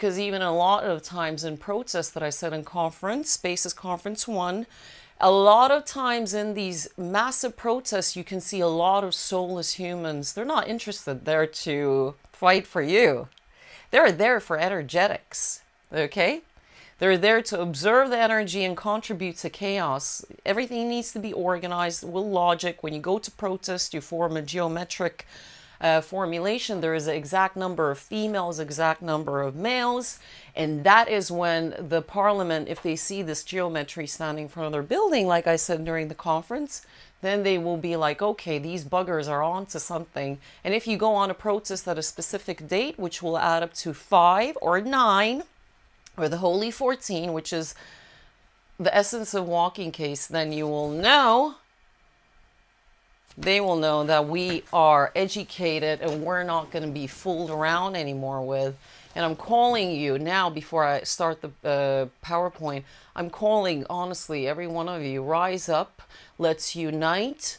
because even a lot of times in protests that I said in conference, Spaces Conference 1, a lot of times in these massive protests, you can see a lot of soulless humans. They're not interested there to fight for you. They're there for energetics, okay? They're there to observe the energy and contribute to chaos. Everything needs to be organized with logic. When you go to protest, you form a geometric formulation. There is an exact number of females, exact number of males. And that is when the parliament, if they see this geometry standing in front of their building, like I said during the conference, then they will be like, okay, these buggers are on to something. And if you go on a protest at a specific date, which will add up to 5 or 9, or the Holy 14, which is the essence of walking case, then you will know, they will know that we are educated and we're not going to be fooled around anymore with. And I'm calling you now, before I start the PowerPoint, I'm calling, honestly, every one of you, rise up, let's unite.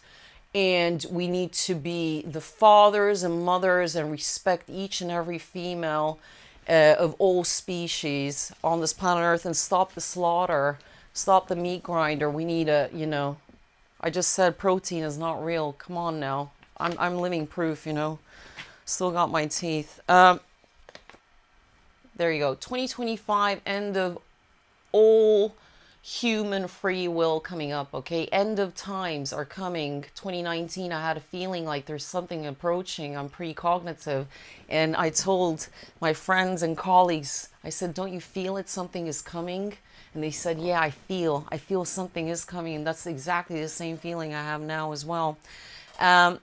And we need to be the fathers and mothers and respect each and every female of all species on this planet Earth, and stop the slaughter, stop the meat grinder. We need a, you know, I just said protein is not real. Come on now. I'm living proof, you know. Still got my teeth. There you go. 2025, end of all human free will coming up, okay? End of times are coming. 2019, I had a feeling like there's something approaching. I'm precognitive. And I told my friends and colleagues, I said, don't you feel it? Something is coming. And they said, yeah, I feel something is coming. And that's exactly the same feeling I have now as well. All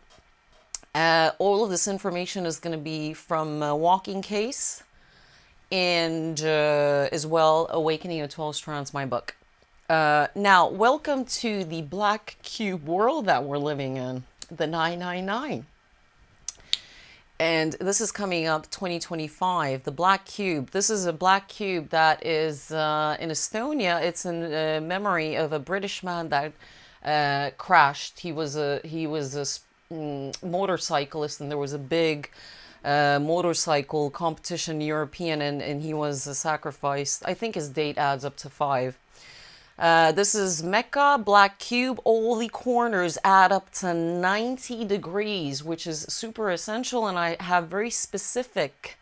of this information is going to be from Walking Case, and as well, Awakening of 12 Strands, my book. Now, welcome to the black cube world that we're living in, the 999. And this is coming up 2025, the black cube. This is a black cube that is in Estonia. It's in memory of a British man that crashed. He was a motorcyclist, and there was a big motorcycle competition, European, and he was sacrificed. I think his date adds up to 5. This is Mecca, black cube. All the corners add up to 90 degrees, which is super essential. And I have very specific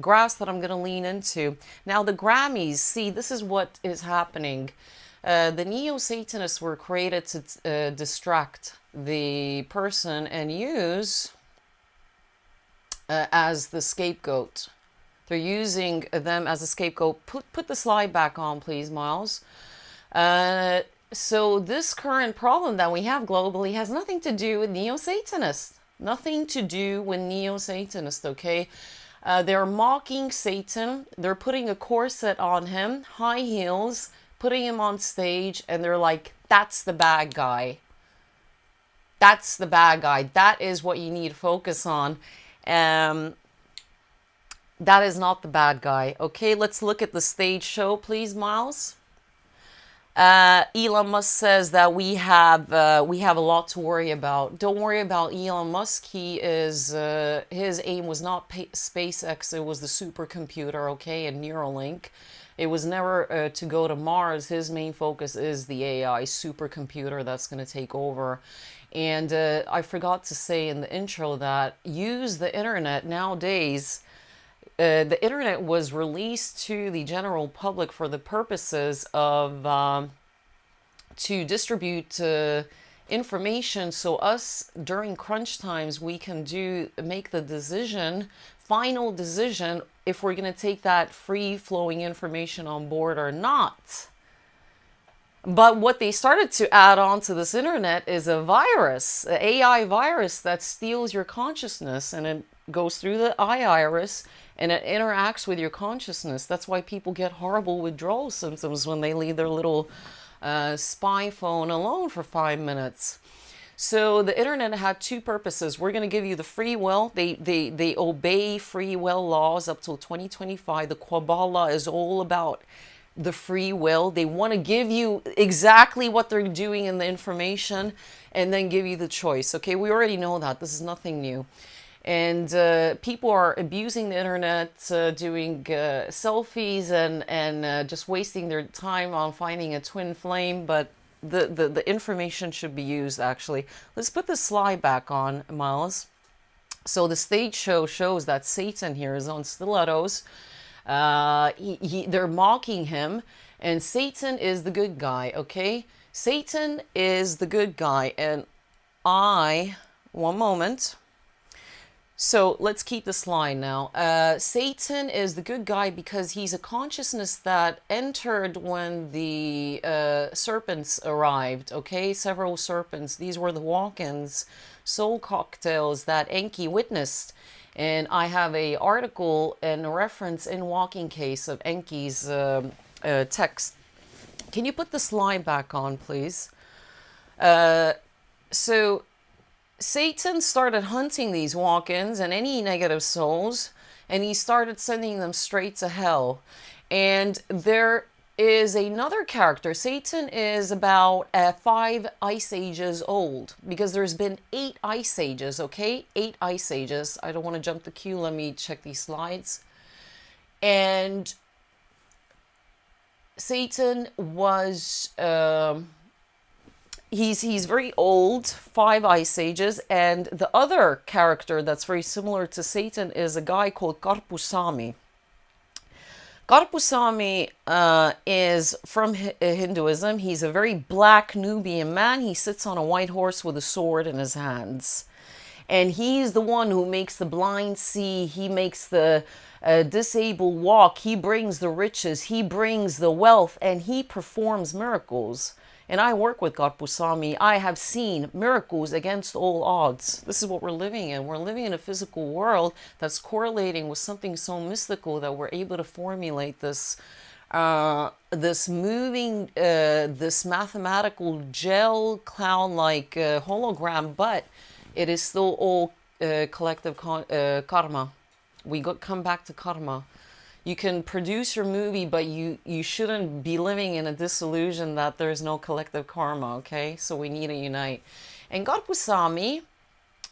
graphs that I'm going to lean into. Now, the Grammys, see, this is what is happening. The neo-Satanists were created to distract the person and use as the scapegoat. They're using them as a scapegoat. Put the slide back on, please, Miles. So this current problem that we have globally has nothing to do with neo-Satanists. Nothing to do with neo-Satanists, okay? They're mocking Satan. They're putting a corset on him, high heels, putting him on stage, and they're like, that's the bad guy. That's the bad guy. That is what you need to focus on. That is not the bad guy. Okay, let's look at the stage show, please, Miles. Elon Musk says that we have a lot to worry about. Don't worry about Elon Musk. He is his aim was not SpaceX. It was the supercomputer, okay, and Neuralink. It was never to go to Mars. His main focus is the AI supercomputer that's going to take over. And I forgot to say in the intro that use the internet nowadays. The internet was released to the general public for the purposes of to distribute information, so us during crunch times we can make the decision, final decision, if we're going to take that free flowing information on board or not. But what they started to add on to this internet is a virus, an AI virus that steals your consciousness, and it goes through the iris and it interacts with your consciousness. That's why people get horrible withdrawal symptoms when they leave their little spy phone alone for 5 minutes. So the internet had 2 purposes. We're going to give you the free will. They obey free will laws up till 2025. The Kabbalah is all about the free will. They want to give you exactly what they're doing in the information and then give you the choice. Okay, we already know that. This is nothing new. And people are abusing the internet, doing selfies and just wasting their time on finding a twin flame. But the information should be used, actually. Let's put the slide back on, Miles. So the stage show shows that Satan here is on stilettos. They're mocking him, and Satan is the good guy, okay? Satan is the good guy, and one moment. So let's keep the slide now. Satan is the good guy because he's a consciousness that entered when the serpents arrived, okay? Several serpents. These were the walk-ins, soul cocktails that Enki witnessed. And I have a article and a reference in Walking Case of Enki's text. Can you put the slide back on, please? So Satan started hunting these walk-ins and any negative souls, and he started sending them straight to hell. And there is another character. Satan is about 5 ice ages old, because there's been 8 ice ages, okay? 8 ice ages. I don't want to jump the queue. Let me check these slides. And Satan was... He's very old, 5 ice ages, and the other character that's very similar to Satan is a guy called Karpusami. Karpusami is from Hinduism. He's a very black Nubian man. He sits on a white horse with a sword in his hands. And he's the one who makes the blind see. He makes the disabled walk. He brings the riches. He brings the wealth, and he performs miracles. And I work with Karpusami. I have seen miracles against all odds. This is what we're living in. We're living in a physical world that's correlating with something so mystical that we're able to formulate this this moving, this mathematical gel cloud-like hologram, but it is still all collective karma. We come back to karma. You can produce your movie, but you shouldn't be living in a disillusion that there's no collective karma, okay? So we need to unite. And Karpusami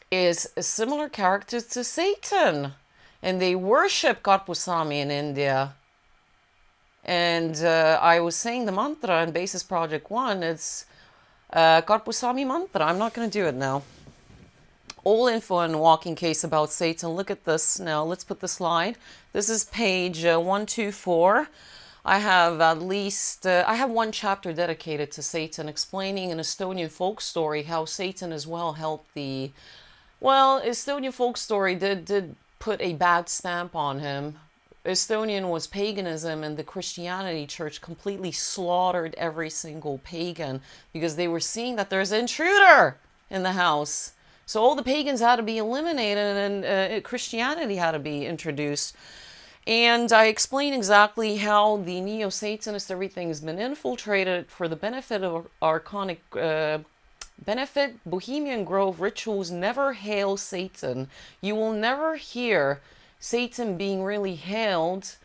is a similar character to Satan. And they worship Karpusami in India. And I was saying the mantra in Basis Project 1, it's Karpusami mantra. I'm not going to do it now. All info in Walking Case about Satan. Look at this now. Let's put the slide. This is page 124. I have at least, I have one chapter dedicated to Satan, explaining an Estonian folk story how Satan as well helped the, well, Estonian folk story did put a bad stamp on him. Estonian was paganism, and the Christianity church completely slaughtered every single pagan because they were seeing that there's an intruder in the house. So all the pagans had to be eliminated, and Christianity had to be introduced. And I explain exactly how the neo-Satanist everything has been infiltrated for the benefit of archonic benefit. Bohemian Grove rituals never hail Satan. You will never hear Satan being really hailed.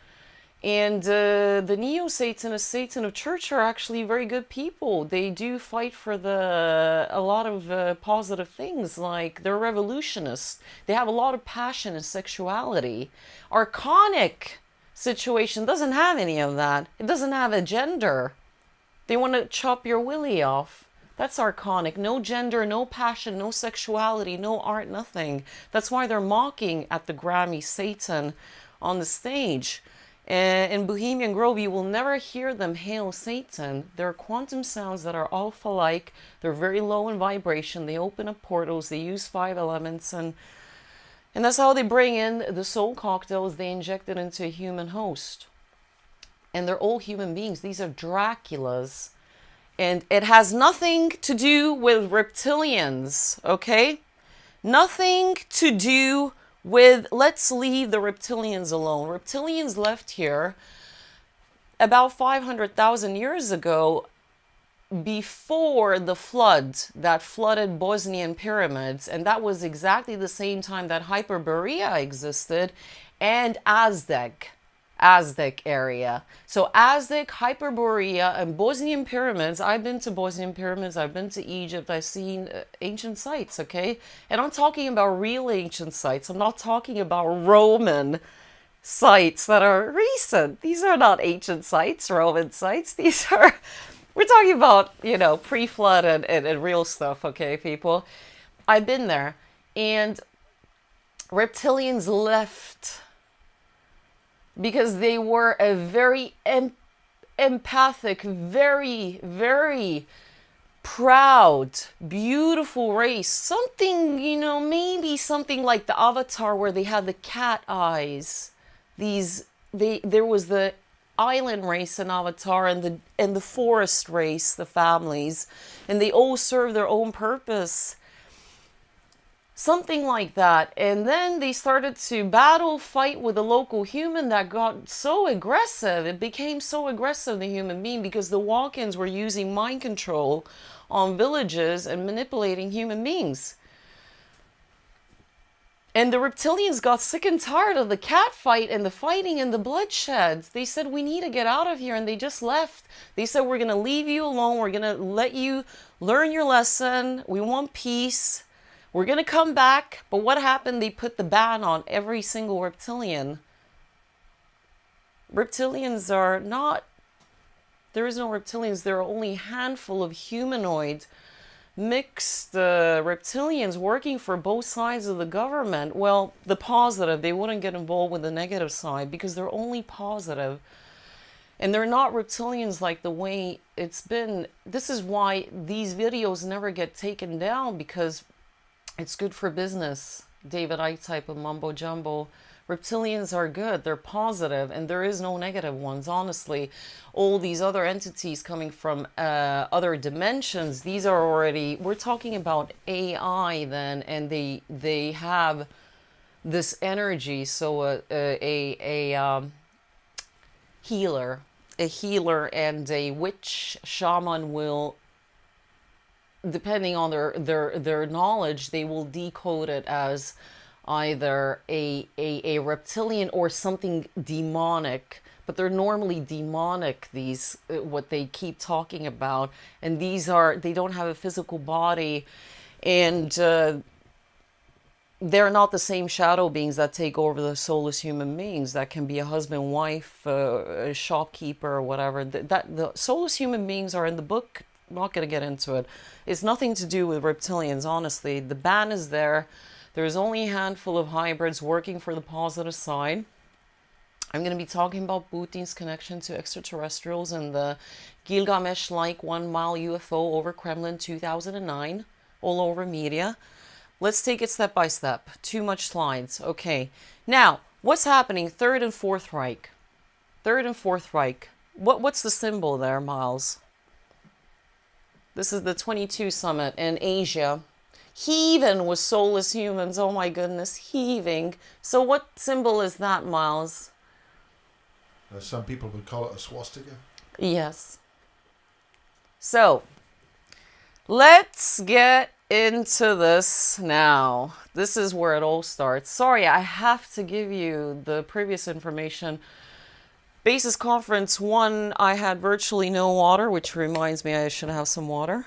And the neo-Satanists, Satan of Church, are actually very good people. They do fight for a lot of positive things, like they're revolutionists. They have a lot of passion and sexuality. Archonic situation doesn't have any of that. It doesn't have a gender. They want to chop your willy off. That's archonic. No gender, no passion, no sexuality, no art, nothing. That's why they're mocking at the Grammy Satan on the stage. In Bohemian Grove, you will never hear them hail Satan. They're quantum sounds that are alpha-like. They're very low in vibration. They open up portals. They use 5 elements. And that's how they bring in the soul cocktails. They inject it into a human host. And they're all human beings. These are Draculas. And it has nothing to do with reptilians, okay? Nothing to do with, let's leave the reptilians alone. Reptilians left here about 500,000 years ago, before the flood that flooded Bosnian pyramids. And that was exactly the same time that Hyperborea existed, and Aztec. Aztec area. So Aztec, Hyperborea, and Bosnian pyramids. I've been to Bosnian pyramids. I've been to Egypt. I've seen ancient sites, okay? And I'm talking about real ancient sites. I'm not talking about Roman sites that are recent. These are not ancient sites, Roman sites. These are, we're talking about, you know, pre-flood and real stuff, okay, people? I've been there. And reptilians left because they were a very empathic, very, very proud, beautiful race. Something, you know, maybe something like the Avatar where they had the cat eyes. There was the island race in Avatar and the forest race, the families, and they all serve their own purpose. Something like that. And then they started to battle, fight with a local human that got so aggressive. It became so aggressive, the human being, because the walk-ins were using mind control on villages and manipulating human beings. And the reptilians got sick and tired of the cat fight and the fighting and the bloodshed. They said, we need to get out of here. And they just left. They said, we're going to leave you alone. We're going to let you learn your lesson. We want peace. We're going to come back. But what happened? They put the ban on every single reptilian. Reptilians are not, there is no reptilians. There are only a handful of humanoid mixed reptilians working for both sides of the government. Well, the positive, they wouldn't get involved with the negative side because they're only positive. And they're not reptilians like the way it's been. This is why these videos never get taken down, because it's good for business. David Icke type of mumbo jumbo. Reptilians are good. They're positive, and there is no negative ones, honestly. All these other entities coming from other dimensions, these are already, we're talking about AI then, and they have this energy. So a healer and a witch shaman will, depending on their knowledge, they will decode it as either a reptilian or something demonic. But they're normally demonic, these what they keep talking about. And these are, they don't have a physical body, and they're not the same shadow beings that take over the soulless human beings. That can be a husband, wife, a shopkeeper, or whatever. The soulless human beings are in the book. I'm not going to get into it. It's nothing to do with reptilians, honestly. The ban is there. There's only a handful of hybrids working for the positive side. I'm going to be talking about Putin's connection to extraterrestrials and the Gilgamesh-like 1 mile UFO over Kremlin 2009, all over media. Let's take it step by step. Too much slides. Okay. Now, what's happening? Third and Fourth Reich. Third and Fourth Reich. What's the symbol there, Miles? This is the 22 summit in Asia. Heaving with soulless humans. Oh my goodness, heaving. So what symbol is that, Miles? Some people would call it a swastika. Yes. So, let's get into this now. This is where it all starts. Sorry, I have to give you the previous information. Basis Conference 1, I had virtually no water, which reminds me I should have some water.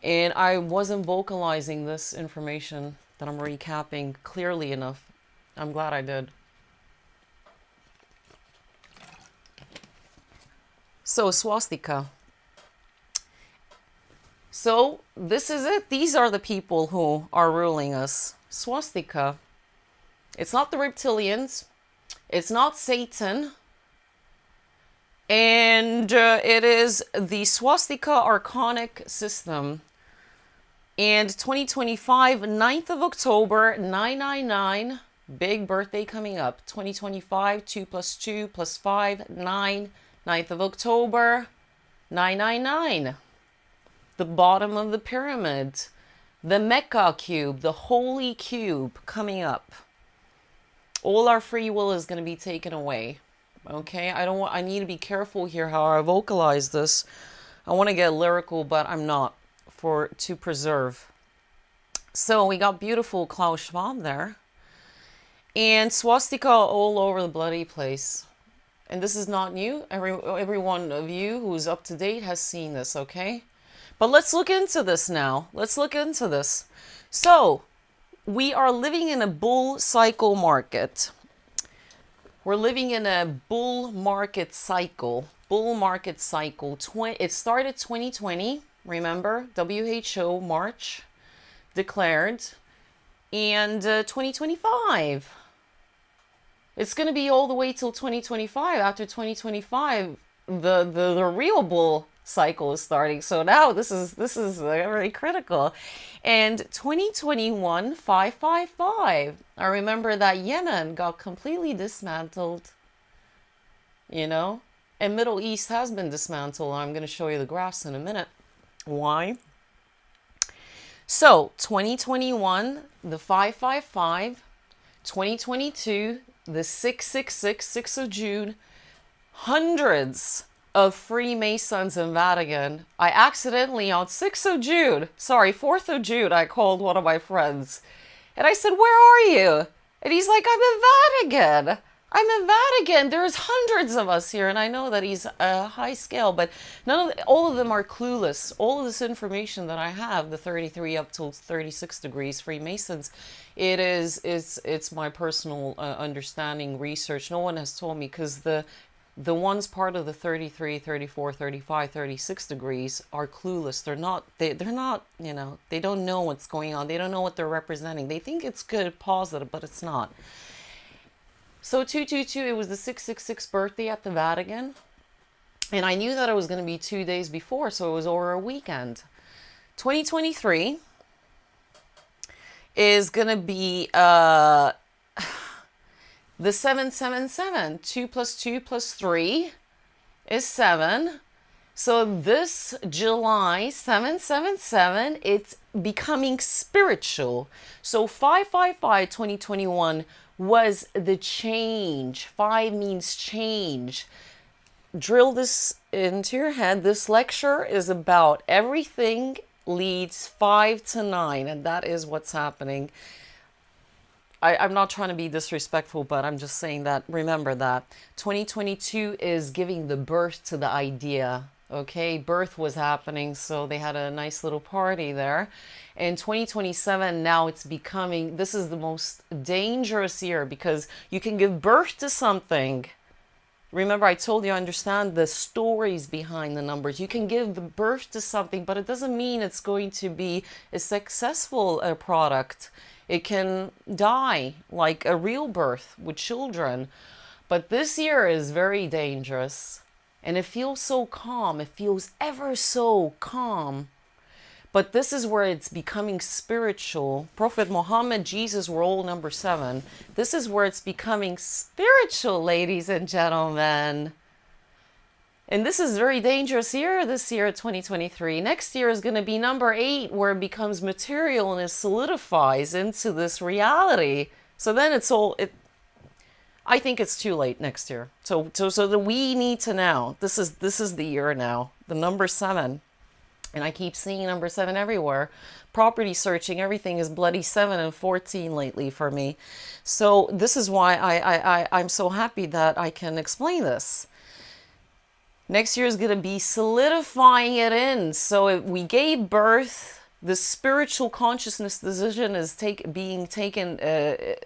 And I wasn't vocalizing this information that I'm recapping clearly enough. I'm glad I did. So, swastika. So, this is it. These are the people who are ruling us. Swastika. It's not the reptilians. It's not Satan. And it is the swastika archonic system. And 2025, 9th of October, 999, big birthday coming up. 2025, 2 plus 2 plus 5, 9. 9th of October, 999. The bottom of the pyramid. The Mecca cube, the holy cube coming up. All our free will is going to be taken away. Okay, I need to be careful here how I vocalize this. I want to get lyrical, but I'm not, to preserve. So we got beautiful Klaus Schwab there. And swastika all over the bloody place. And this is not new. Every one of you who's up to date has seen this, okay? But let's look into this now. Let's look into this. So, we are living in a bull cycle market. We're living in a bull market cycle. Bull market cycle. It started 2020, remember? WHO March declared. And 2025. It's going to be all the way till 2025. After 2025, the real bull cycle is starting. So now this is very critical. And 2021 555. I remember that Yemen got completely dismantled, you know, and Middle East has been dismantled. I'm going to show you the graphs in a minute. Why? So 2021, the 555, 2022, the 666, 6th of June, hundreds of Freemasons in Vatican. I accidentally on 6th of June, sorry, 4th of June, I called one of my friends. And I said, where are you? And he's like, I'm in Vatican. I'm in Vatican. There's hundreds of us here. And I know that he's a high scale, but all of them are clueless. All of this information that I have, the 33 up till 36 degrees Freemasons, it's my personal understanding, research. No one has told me, because the ones part of the 33, 34, 35, 36 degrees are clueless. They're not, you know, they don't know what's going on. They don't know what they're representing. They think it's good, positive, but it's not. So 222, it was the 666 birthday at the Vatican. And I knew that it was going to be 2 days before, so it was over a weekend. 2023 is going to be the 777. 2 plus 2 plus 3 is 7. So this July 777, it's becoming spiritual. So 555 2021 was the change. 5 means change. Drill this into your head. This lecture is about everything leads 5 to 9, and that is what's happening. I'm not trying to be disrespectful, but I'm just saying that, remember that 2022 is giving the birth to the idea. Okay, birth was happening, so they had a nice little party there. In 2027, now it's becoming, this is the most dangerous year, because you can give birth to something. Remember, I told you, understand the stories behind the numbers. You can give the birth to something, but it doesn't mean it's going to be a successful product. It can die, like a real birth with children. But this year is very dangerous. And it feels so calm. It feels ever so calm. But this is where it's becoming spiritual. Prophet Muhammad, Jesus, we're all number 7. This is where it's becoming spiritual, ladies and gentlemen. And this is very dangerous year, this year, 2023. Next year is going to be number 8, where it becomes material and it solidifies into this reality. So then it's all, I think it's too late next year. So that we need to now, this is the year now, the number 7. And I keep seeing number 7 everywhere. Property searching, everything is bloody 7 and 14 lately for me. So this is why I'm so happy that I can explain this. Next year is going to be solidifying it in. So we gave birth, the spiritual consciousness decision is being taken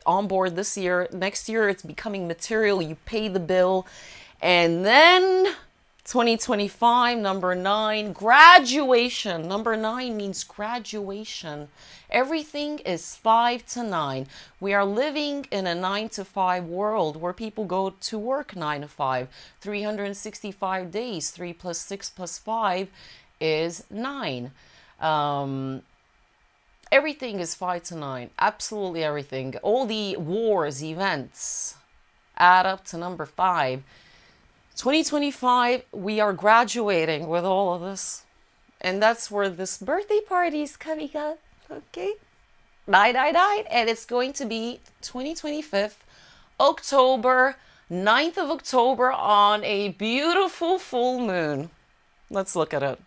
on board this year. Next year it's becoming material. You pay the bill. And then 2025, number 9, graduation. Number 9 means graduation. Everything is 5 to 9. We are living in a 9 to 5 world where people go to work 9 to 5. 365 days. 3 plus 6 plus 5 is 9. Everything is 5 to 9. Absolutely everything. All the wars, events add up to number 5. 2025, we are graduating with all of this. And that's where this birthday party is coming up. Okay? 999. And it's going to be 2025, October, 9th of October on a beautiful full moon. Let's look at it.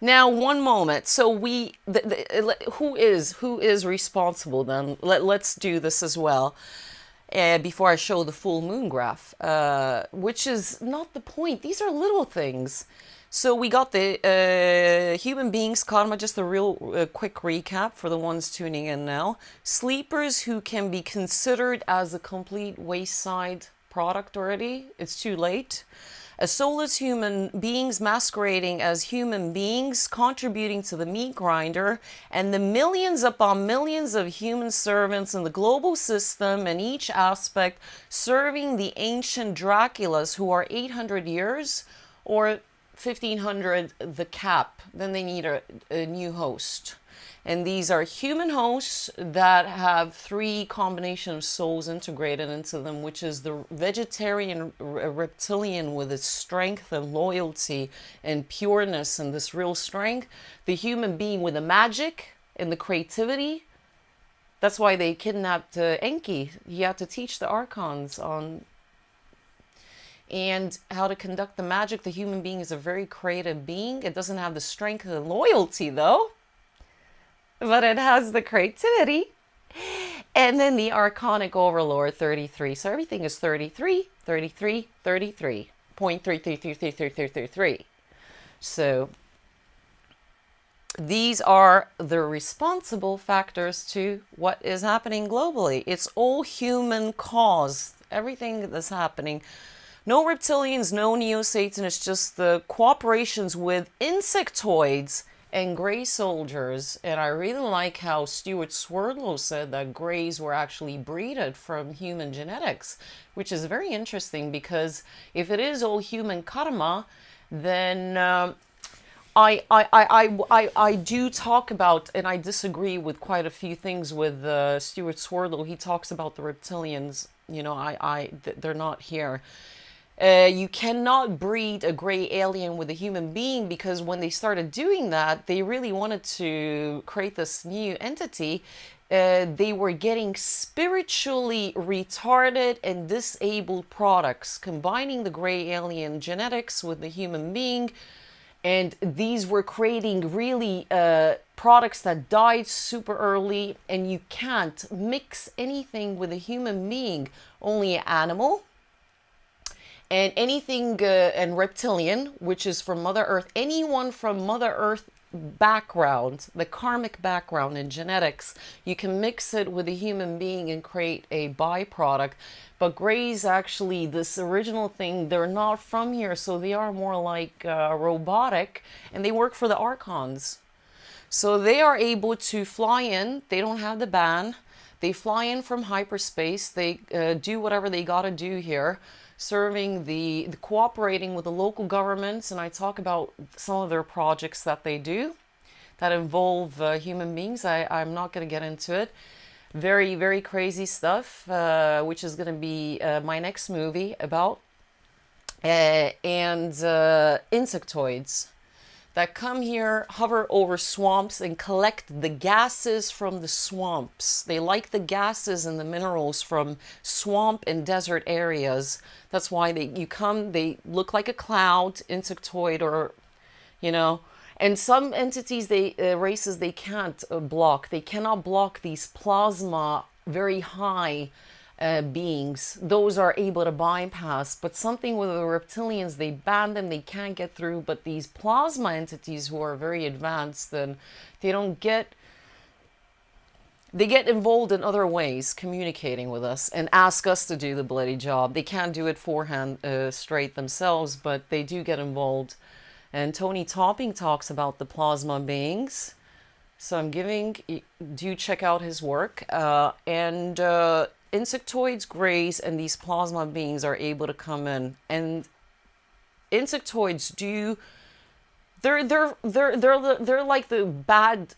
Now, one moment. So who is responsible then? Let's do this as well. before I show the full moon graph, which is not the point. These are little things. So we got the human beings, karma, just a real quick recap for the ones tuning in now. Sleepers who can be considered as a complete wayside product already. It's too late. Soulless human beings masquerading as human beings, contributing to the meat grinder, and the millions upon millions of human servants in the global system and each aspect serving the ancient Draculas who are 800 years or 1500 the cap. Then they need a new host. And these are human hosts that have 3 combination of souls integrated into them, which is the vegetarian reptilian with its strength and loyalty and pureness and this real strength. The human being with the magic and the creativity. That's why they kidnapped Enki. He had to teach the archons on and how to conduct the magic. The human being is a very creative being. It doesn't have the strength and loyalty though, but it has the creativity. And then the archonic overlord, 33. So everything is 33, 33, 33. 0.33333333. So these are the responsible factors to what is happening globally. It's all human caused. Everything that's happening. No reptilians, no neo-Satanists, just the cooperations with insectoids and gray soldiers. And I really like how Stuart Swerdlow said that grays were actually breeded from human genetics, which is very interesting because if it is all human karma, then I do talk about, and I disagree with quite a few things with Stuart Swerdlow. He talks about the reptilians, you know, they're not here. You cannot breed a gray alien with a human being because when they started doing that, they really wanted to create this new entity. They were getting spiritually retarded and disabled products, combining the gray alien genetics with the human being. And these were creating really products that died super early. And you can't mix anything with a human being, only an animal. And anything, and reptilian, which is from Mother Earth, anyone from Mother Earth background, the karmic background in genetics, you can mix it with a human being and create a byproduct. But grays, actually, this original thing, they're not from here, so they are more like robotic, and they work for the archons. So they are able to fly in, they don't have the ban, they fly in from hyperspace, they do whatever they gotta do here, serving the cooperating with the local governments, and I talk about some of their projects that they do that involve human beings. I'm not going to get into it. Very, very crazy stuff, which is going to be my next movie about. And insectoids that come here, hover over swamps and collect the gases from the swamps. They like the gases and the minerals from swamp and desert areas. That's why they look like a cloud, insectoid, or, you know. And some entities, races, they can't block. They cannot block these plasma, very high beings. Those are able to bypass. But something with the reptilians, they ban them, they can't get through. But these plasma entities who are very advanced, then they don't get, they get involved in other ways, communicating with us and ask us to do the bloody job. They can't do it forehand straight themselves, but they do get involved. And Tony Topping talks about the plasma beings. So I'm do check out his work. Insectoids, grays, and these plasma beings are able to come in. And insectoids they're like the bad,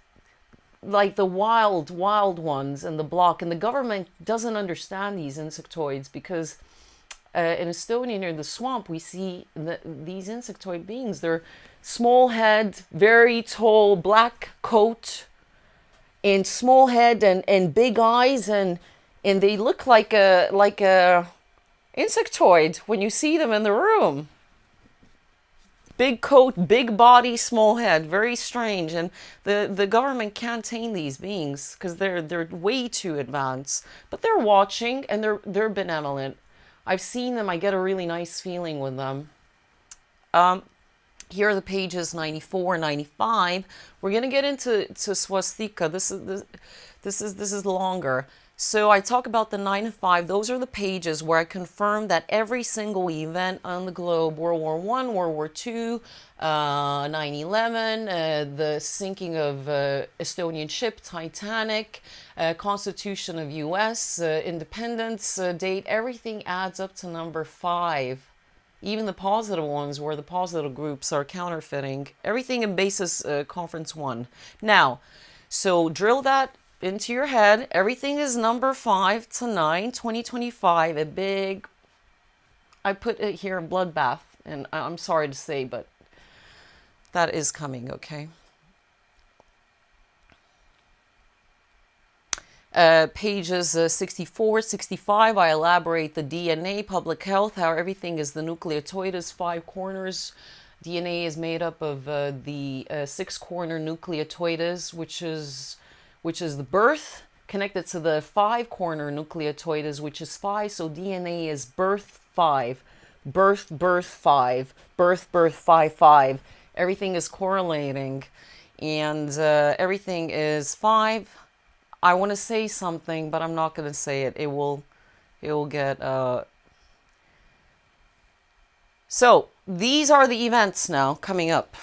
like the wild ones in the block. And the government doesn't understand these insectoids because in Estonia near the swamp, we see these insectoid beings. They're small head, very tall, black coat, and small head and big eyes, and they look like a insectoid when you see them in the room. Big coat, big body, small head. Very strange. And the government can't tame these beings because they're way too advanced. But they're watching and they're benevolent. I've seen them. I get a really nice feeling with them. Here are the pages 94, 95. We're gonna get into swastika. This is longer. So I talk about the 9 and 5. Those are the pages where I confirm that every single event on the globe, World War I, World War II, 9/11, the sinking of Estonian ship Titanic, Constitution of U.S., independence date, everything adds up to number 5. Even the positive ones where the positive groups are counterfeiting. Everything in Basis Conference 1. Now, so drill that into your head. Everything is number 5 to 9, 2025. A big, I put it here, bloodbath. And I'm sorry to say, but that is coming, okay? Pages 64, 65, I elaborate the DNA, public health, how everything is the nucleotides, 5 corners. DNA is made up of the 6-corner nucleotides, which is the birth, connected to the 5-corner nucleotides, which is 5. So DNA is birth 5, birth 5, birth 5, 5. Everything is correlating, and everything is 5. I want to say something, but I'm not going to say it. It will get... So, these are the events now coming up.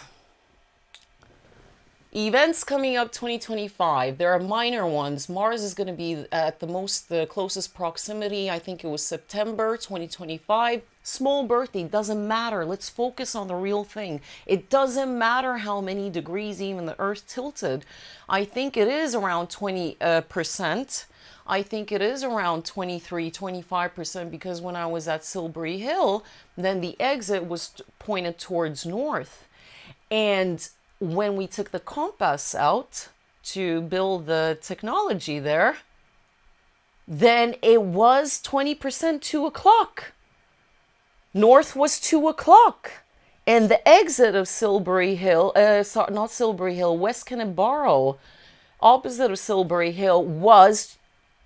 Events coming up 2025. There are minor ones. Mars is going to be at the closest proximity. I think it was September 2025. Small birthday, doesn't matter. Let's focus on the real thing. It doesn't matter how many degrees even the Earth tilted. I think it is around 20%. I think it is around 23, 25%, because when I was at Silbury Hill, then the exit was pointed towards north. And when we took the compass out to build the technology there, then it was 20%, 2 o'clock. North was 2 o'clock. And the exit of Silbury Hill, not Silbury Hill, West Kennebarrow, opposite of Silbury Hill, was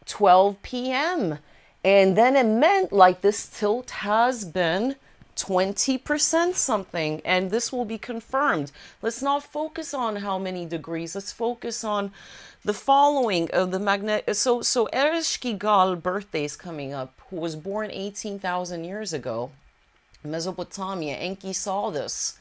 12 p.m. And then it meant like this tilt has been 20% something, and this will be confirmed. Let's not focus on how many degrees. Let's focus on the following of the magnet. So Ereshkigal birthday is coming up, who was born 18,000 years ago. Mesopotamia. Enki saw this.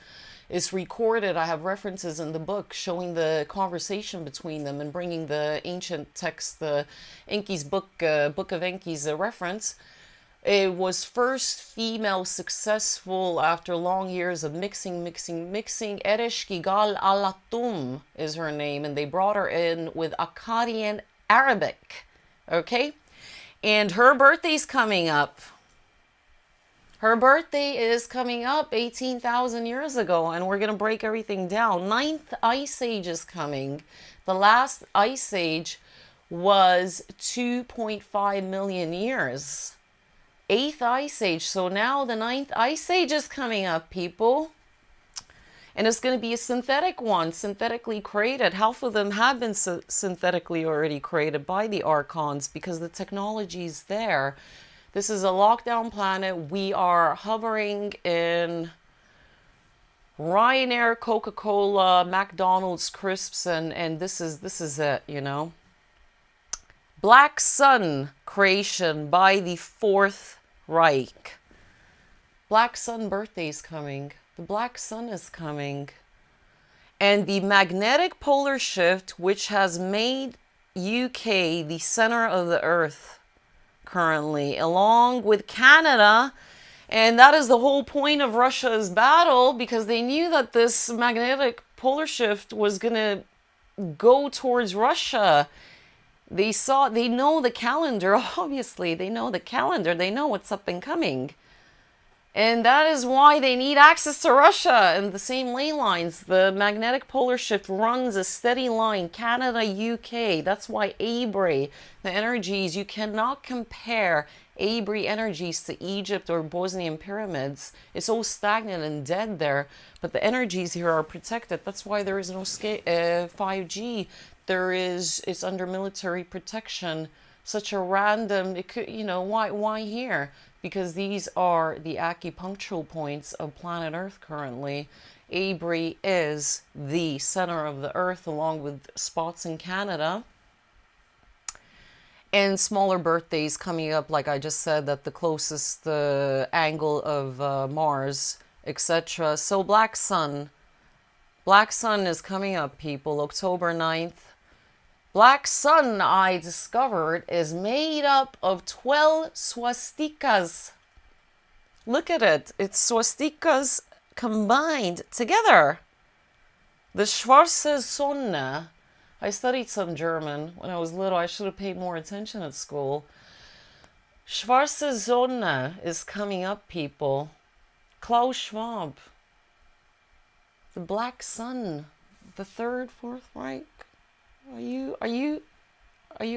It's recorded. I have references in the book showing the conversation between them and bringing the ancient text, the Enki's book, Book of Enki's reference. It was first female successful after long years of mixing. Ereshkigal Alatum is her name, and they brought her in with Akkadian Arabic. Okay? And her birthday's coming up. Her birthday is coming up 18,000 years ago, and we're going to break everything down. 9th Ice Age is coming. The last Ice Age was 2.5 million years. 8th Ice Age. So now the 9th Ice Age is coming up, people. And it's going to be a synthetic one, synthetically created. Half of them have been synthetically already created by the Archons because the technology is there. This is a lockdown planet. We are hovering in Ryanair, Coca-Cola, McDonald's crisps, and this is it, you know. Black Sun creation by the Fourth Reich. Black Sun birthday is coming. The Black Sun is coming. And the magnetic polar shift, which has made UK the center of the Earth currently, along with Canada. And that is the whole point of Russia's battle, because they knew that this magnetic polar shift was going to go towards Russia. They know the calendar, obviously. They know the calendar. They know what's up and coming. And that is why they need access to Russia and the same ley lines. The magnetic polar shift runs a steady line, Canada, UK. That's why Abray, the energies, you cannot compare Abri energies to Egypt or Bosnian pyramids. It's all stagnant and dead there, but the energies here are protected. That's why there is no 5G. It's under military protection. Such a random, it could, why here? Because these are the acupunctural points of planet Earth currently. Abri is the center of the Earth, along with spots in Canada. And smaller birthdays coming up, like I just said, that the closest angle of Mars, etc. So Black Sun is coming up, people, October 9th. Black Sun, I discovered, is made up of 12 swastikas. Look at it. It's swastikas combined together. The Schwarze Sonne. I studied some German when I was little. I should have paid more attention at school. Schwarze Sonne is coming up, people. Klaus Schwab. The Black Sun. The Third, Fourth Reich. Are you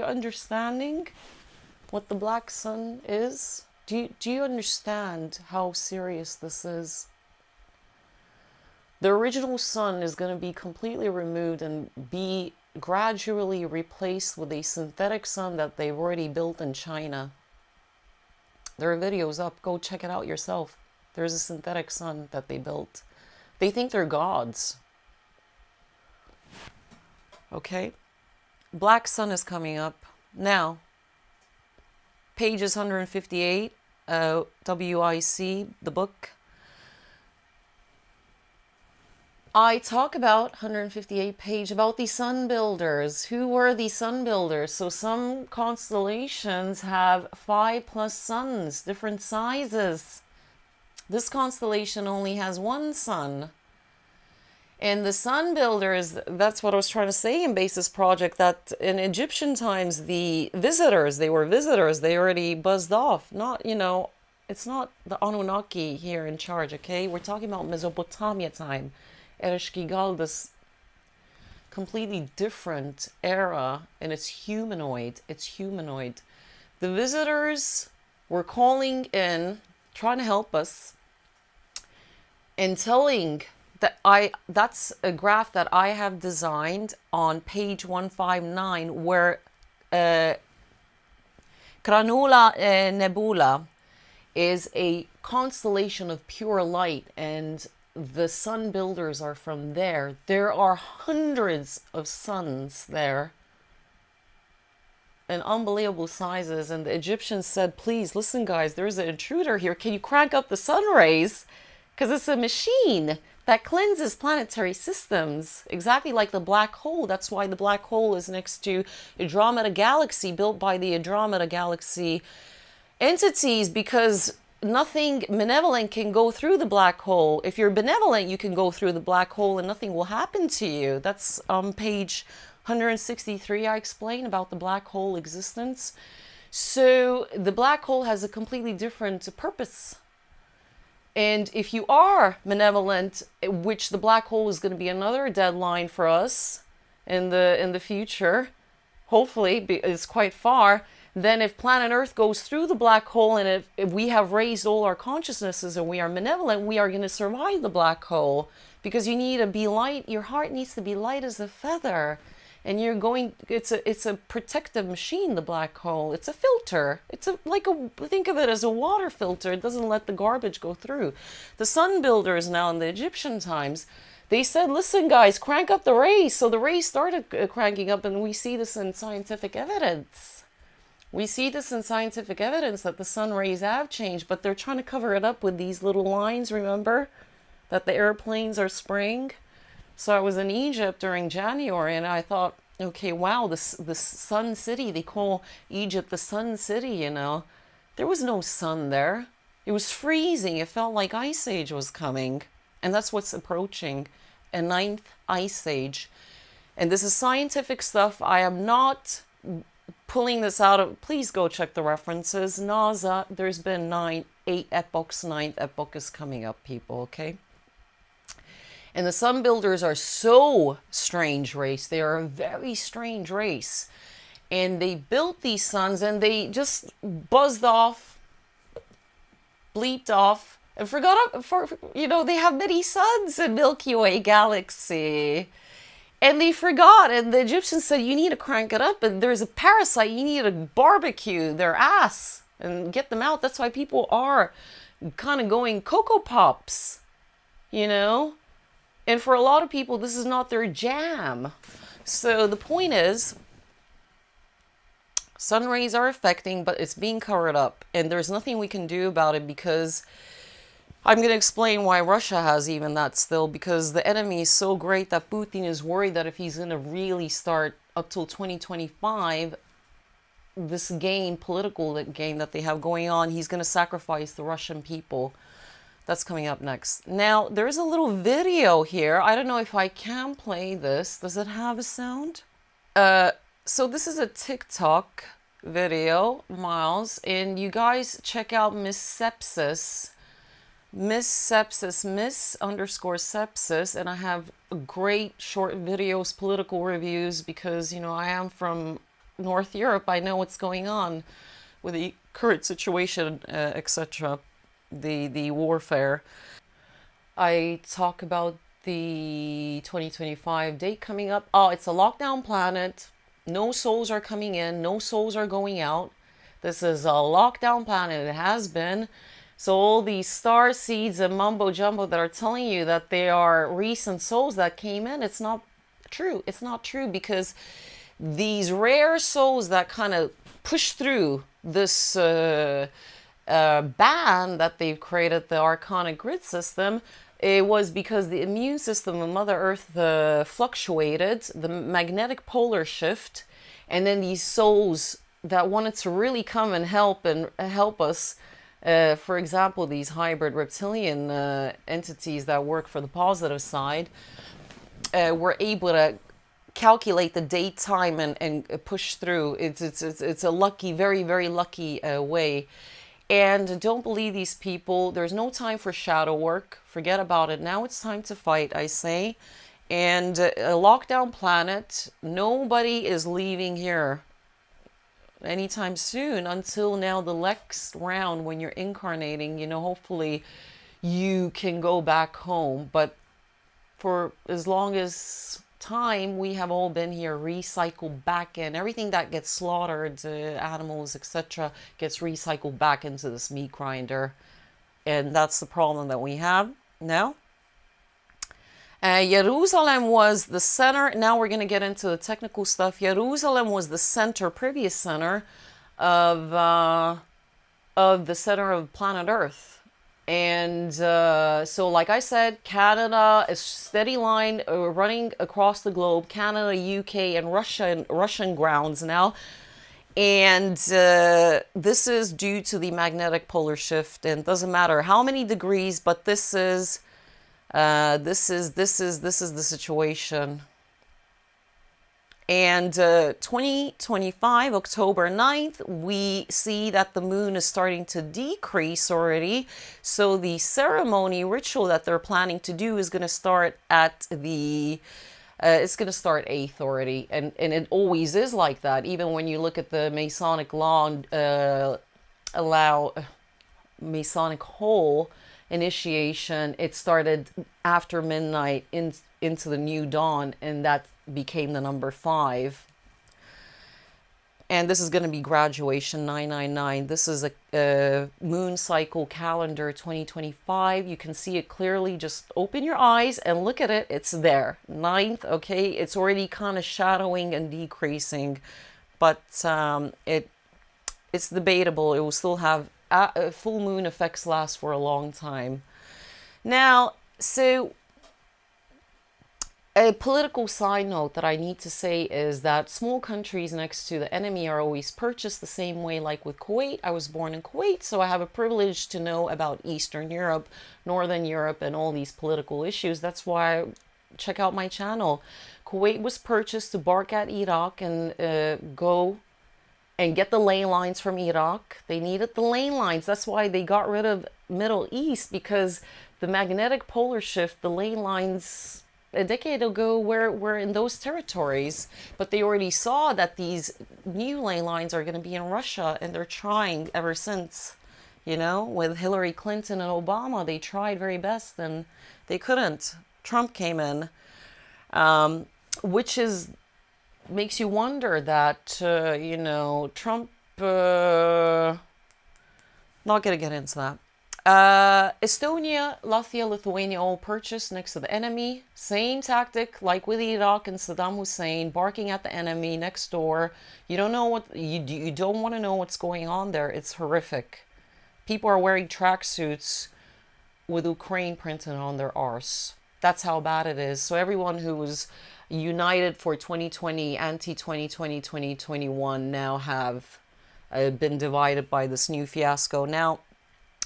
understanding what the Black Sun is? Do you understand how serious this is? The original sun is going to be completely removed and be gradually replaced with a synthetic sun that they've already built in China. There are videos up. Go check it out yourself. There's a synthetic sun that they built. They think they're gods. Okay? Black Sun is coming up. Now, pages 158, WIC, the book. I talk about 158 page about the sun builders. Who were the sun builders? So some constellations have 5+ suns, different sizes. This constellation only has one sun. And the sun builders, that's what I was trying to say in Basis Project, that in Egyptian times, the visitors, they were visitors. They already buzzed off. Not, it's not the Anunnaki here in charge, okay? We're talking about Mesopotamia time. Ereshkigal, this completely different era, and it's humanoid. It's humanoid. The visitors were calling in, trying to help us, and telling that that's a graph that I have designed on page 159, where Cranula Nebula is a constellation of pure light, and the sun builders are from there. There are hundreds of suns there in unbelievable sizes, and the Egyptians said, please listen guys, there's an intruder here, can you crank up the sun rays, because it's a machine that cleanses planetary systems, exactly like the black hole. That's why the black hole is next to Andromeda Galaxy, built by the Andromeda Galaxy entities, because nothing malevolent can go through the black hole. If you're benevolent, you can go through the black hole and nothing will happen to you. That's on page 163. I explain about the black hole existence. So the black hole has a completely different purpose. And if you are malevolent, which the black hole is going to be another deadline for us in the future, hopefully it's quite far, then if planet Earth goes through the black hole, and if we have raised all our consciousnesses and we are malevolent, we are going to survive the black hole, because you need to be light. Your heart needs to be light as a feather. And you're going, it's a protective machine, the black hole. It's a filter. Think of it as a water filter. It doesn't let the garbage go through. The sun builders now in the Egyptian times, they said, listen guys, crank up the rays. So the rays started cranking up, and we see this in scientific evidence. We see this in scientific evidence that the sun rays have changed, but they're trying to cover it up with these little lines, remember? That the airplanes are spraying. So I was in Egypt during January, and I thought, okay, wow, the sun city, they call Egypt the sun city, There was no sun there. It was freezing. It felt like Ice Age was coming. And that's what's approaching, a 9th Ice Age. And this is scientific stuff. I am not pulling this out of, please go check the references. NASA, there's been 8 epochs, 9th epoch is coming up, people, okay? And the sun builders are so strange race. They are a very strange race. And they built these suns and they just buzzed off bleeped off and forgot, they have many suns in Milky Way galaxy. And they forgot, and the Egyptians said, you need to crank it up, and there's a parasite, you need to barbecue their ass and get them out. That's why people are kind of going Cocoa Pops, And for a lot of people, this is not their jam. So the point is, sun rays are affecting, but it's being covered up. And there's nothing we can do about it, because I'm going to explain why Russia has even that still, because the enemy is so great that Putin is worried that if he's going to really start up till 2025, this game, political game that they have going on, he's going to sacrifice the Russian people. That's coming up next. Now, there's a little video here. I don't know if I can play this. Does it have a sound? So this is a TikTok video, Miles, and you guys check out Miss Sepsis, Miss_Sepsis, and I have great short videos, political reviews, because, I am from North Europe. I know what's going on with the current situation, etc., the warfare. I talk about the 2025 date coming up. Oh, it's a lockdown planet. No souls are coming in. No souls are going out. This is a lockdown planet. It has been. So all these star seeds and mumbo jumbo that are telling you that they are recent souls that came in, it's not true. It's not true, because these rare souls that kind of push through this band that they've created, the arcanic grid system, it was because the immune system of Mother Earth fluctuated, the magnetic polar shift, and then these souls that wanted to really come and help us. For example, these hybrid reptilian entities that work for the positive side were able to calculate the date, time, and push through. It's a lucky, very, very lucky way. And don't believe these people. There's no time for shadow work. Forget about it. Now it's time to fight, I say. And a lockdown planet, nobody is leaving here anytime soon until now the next round when you're incarnating. Hopefully you can go back home. But for as long as time, we have all been here, recycled back in. Everything that gets slaughtered, animals, etc., gets recycled back into this meat grinder. And that's the problem that we have now. Jerusalem was the center. Now we're going to get into the technical stuff. Jerusalem was the center, previous center of the center of planet Earth. And so, like I said, Canada, a steady line running across the globe, Canada, UK, and Russian grounds now. And this is due to the magnetic polar shift, and it doesn't matter how many degrees, but this is the situation. And 2025, October 9th, we see that the moon is starting to decrease already. So the ceremony ritual that they're planning to do is going to start at the, it's going to start 8th already. And it always is like that. Even when you look at the Masonic law, allow Masonic hole initiation, it started after midnight into the new dawn, and that became the number 5. And this is going to be graduation 999. This is a moon cycle calendar 2025. You can see it clearly. Just open your eyes and look at it. It's there. 9th, okay? It's already kind of shadowing and decreasing, but it's debatable. It will still have full moon effects last for a long time. Now, so a political side note that I need to say is that small countries next to the enemy are always purchased the same way, like with Kuwait. I was born in Kuwait, so I have a privilege to know about Eastern Europe, Northern Europe, and all these political issues. That's why check out my channel. Kuwait was purchased to bark at Iraq and go and get the ley lines from Iraq. They needed the ley lines. That's why they got rid of Middle East, because the magnetic polar shift, the ley lines a decade ago were in those territories, but they already saw that these new ley lines are going to be in Russia, and they're trying ever since. You know, with Hillary Clinton and Obama, they tried very best and they couldn't. Trump came in, which is makes you wonder that, you know, Trump, not going to get into that. Estonia, Latvia, Lithuania all purchased next to the enemy. Same tactic like with Iraq and Saddam Hussein, barking at the enemy next door. You don't know what, you don't want to know what's going on there. It's horrific. People are wearing tracksuits with Ukraine printed on their arse. That's how bad it is. So everyone who was united for 2020, anti-2020, 2021 now have been divided by this new fiasco. Now,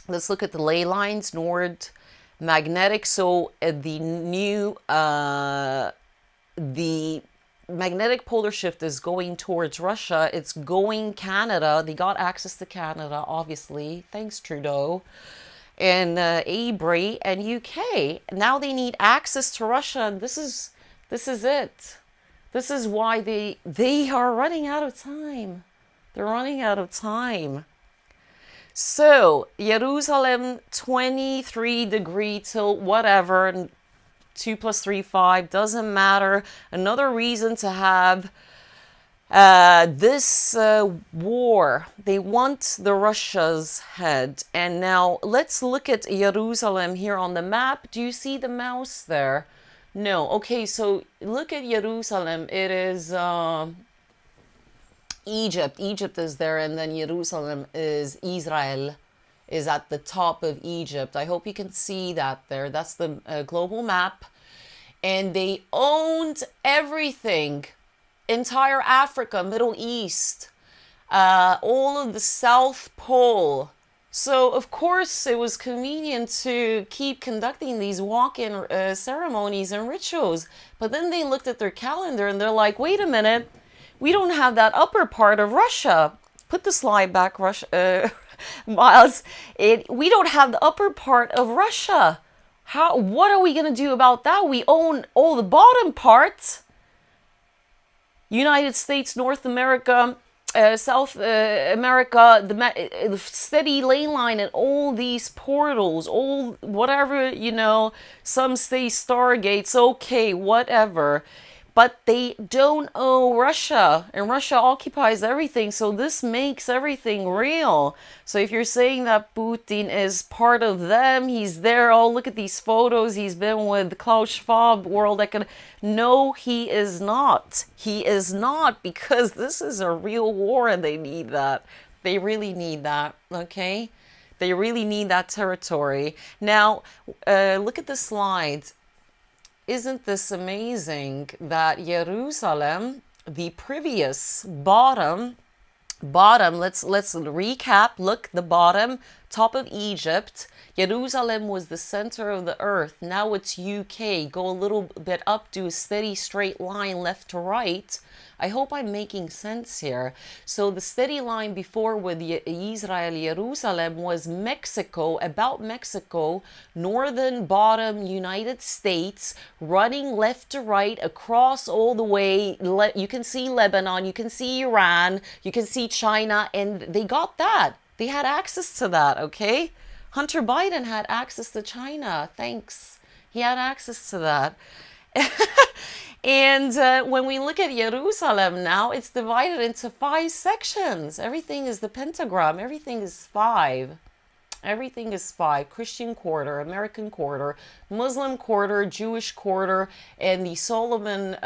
let's look at the ley lines. North magnetic. So the new, the magnetic polar shift is going towards Russia. It's going Canada. They got access to Canada, obviously. Thanks, Trudeau. And Abray and UK. Now they need access to Russia. And this is it. This is why they are running out of time. They're running out of time. So, Jerusalem, 23 degree till whatever, and 2 + 3, 5, doesn't matter. Another reason to have this war. They want the Russia's head. And now, let's look at Jerusalem here on the map. Do you see the mouse there? No. Okay, so look at Jerusalem. It is Egypt. Egypt is there, and then Jerusalem is Israel, is at the top of Egypt. I hope you can see that there. That's the global map. And they owned everything. Entire Africa, Middle East, all of the South Pole. So, of course, it was convenient to keep conducting these walk-in ceremonies and rituals. But then they looked at their calendar and they're like, wait a minute, we don't have that upper part of Russia. Put the slide back, Russia, Miles. We don't have the upper part of Russia. What are we going to do about that? We own all the bottom parts. United States, North America, South America, the steady ley line and all these portals, all whatever, you know, some say stargates, okay, whatever. But they don't owe Russia, and Russia occupies everything, so this makes everything real. So if you're saying that Putin is part of them, he's there, oh, look at these photos, he's been with Klaus Schwab, World Economic... No, he is not. He is not, because this is a real war and they need that. They really need that, okay? They really need that territory. Now, look at the slides. Isn't this amazing that Jerusalem, the previous bottom, let's recap, look, the bottom, top of Egypt, Jerusalem was the center of the earth. Now it's UK. Go a little bit up, do a steady straight line left to right. I hope I'm making sense here. So the steady line before with Israel, Jerusalem was Mexico, about Mexico, northern bottom United States, running left to right across all the way. You can see Lebanon, you can see Iran, you can see China, and they got that. They had access to that, okay? Hunter Biden had access to China. Thanks. He had access to that. And when we look at Jerusalem now, it's divided into 5 sections. Everything is the pentagram. Everything is 5. Everything is 5. Christian quarter, American quarter, Muslim quarter, Jewish quarter, and the Solomon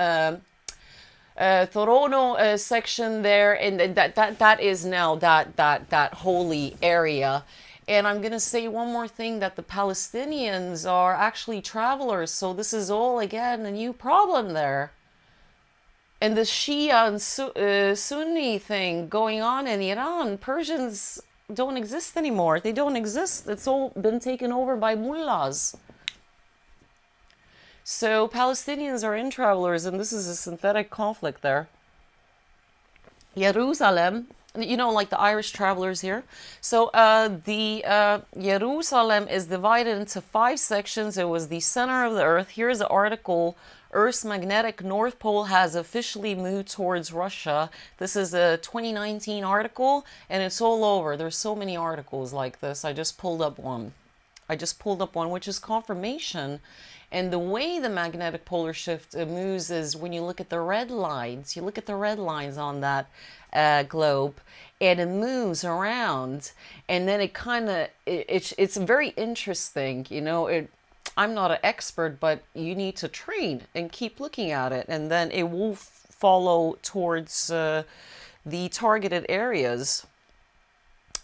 Thorono section there. And that is now that holy area. And I'm going to say one more thing, that the Palestinians are actually travelers. So this is all, again, a new problem there. And the Shia and Sunni thing going on in Iran, Persians don't exist anymore. They don't exist. It's all been taken over by mullahs. So Palestinians are in travelers, and this is a synthetic conflict there. Jerusalem, you know, like the Irish travelers here. So Jerusalem is divided into 5 sections. It was the center of the earth. Here's an article Earth's magnetic North Pole has officially moved towards Russia. This is a 2019 article, and it's all over. There's so many articles like this. I just pulled up one. Which is confirmation. And the way the magnetic polar shift moves is when you look at the red lines. You look at the red lines on that globe, and it moves around, and then it kind of it's very interesting, you know. I'm not an expert, but you need to train and keep looking at it, and then it will follow towards the targeted areas.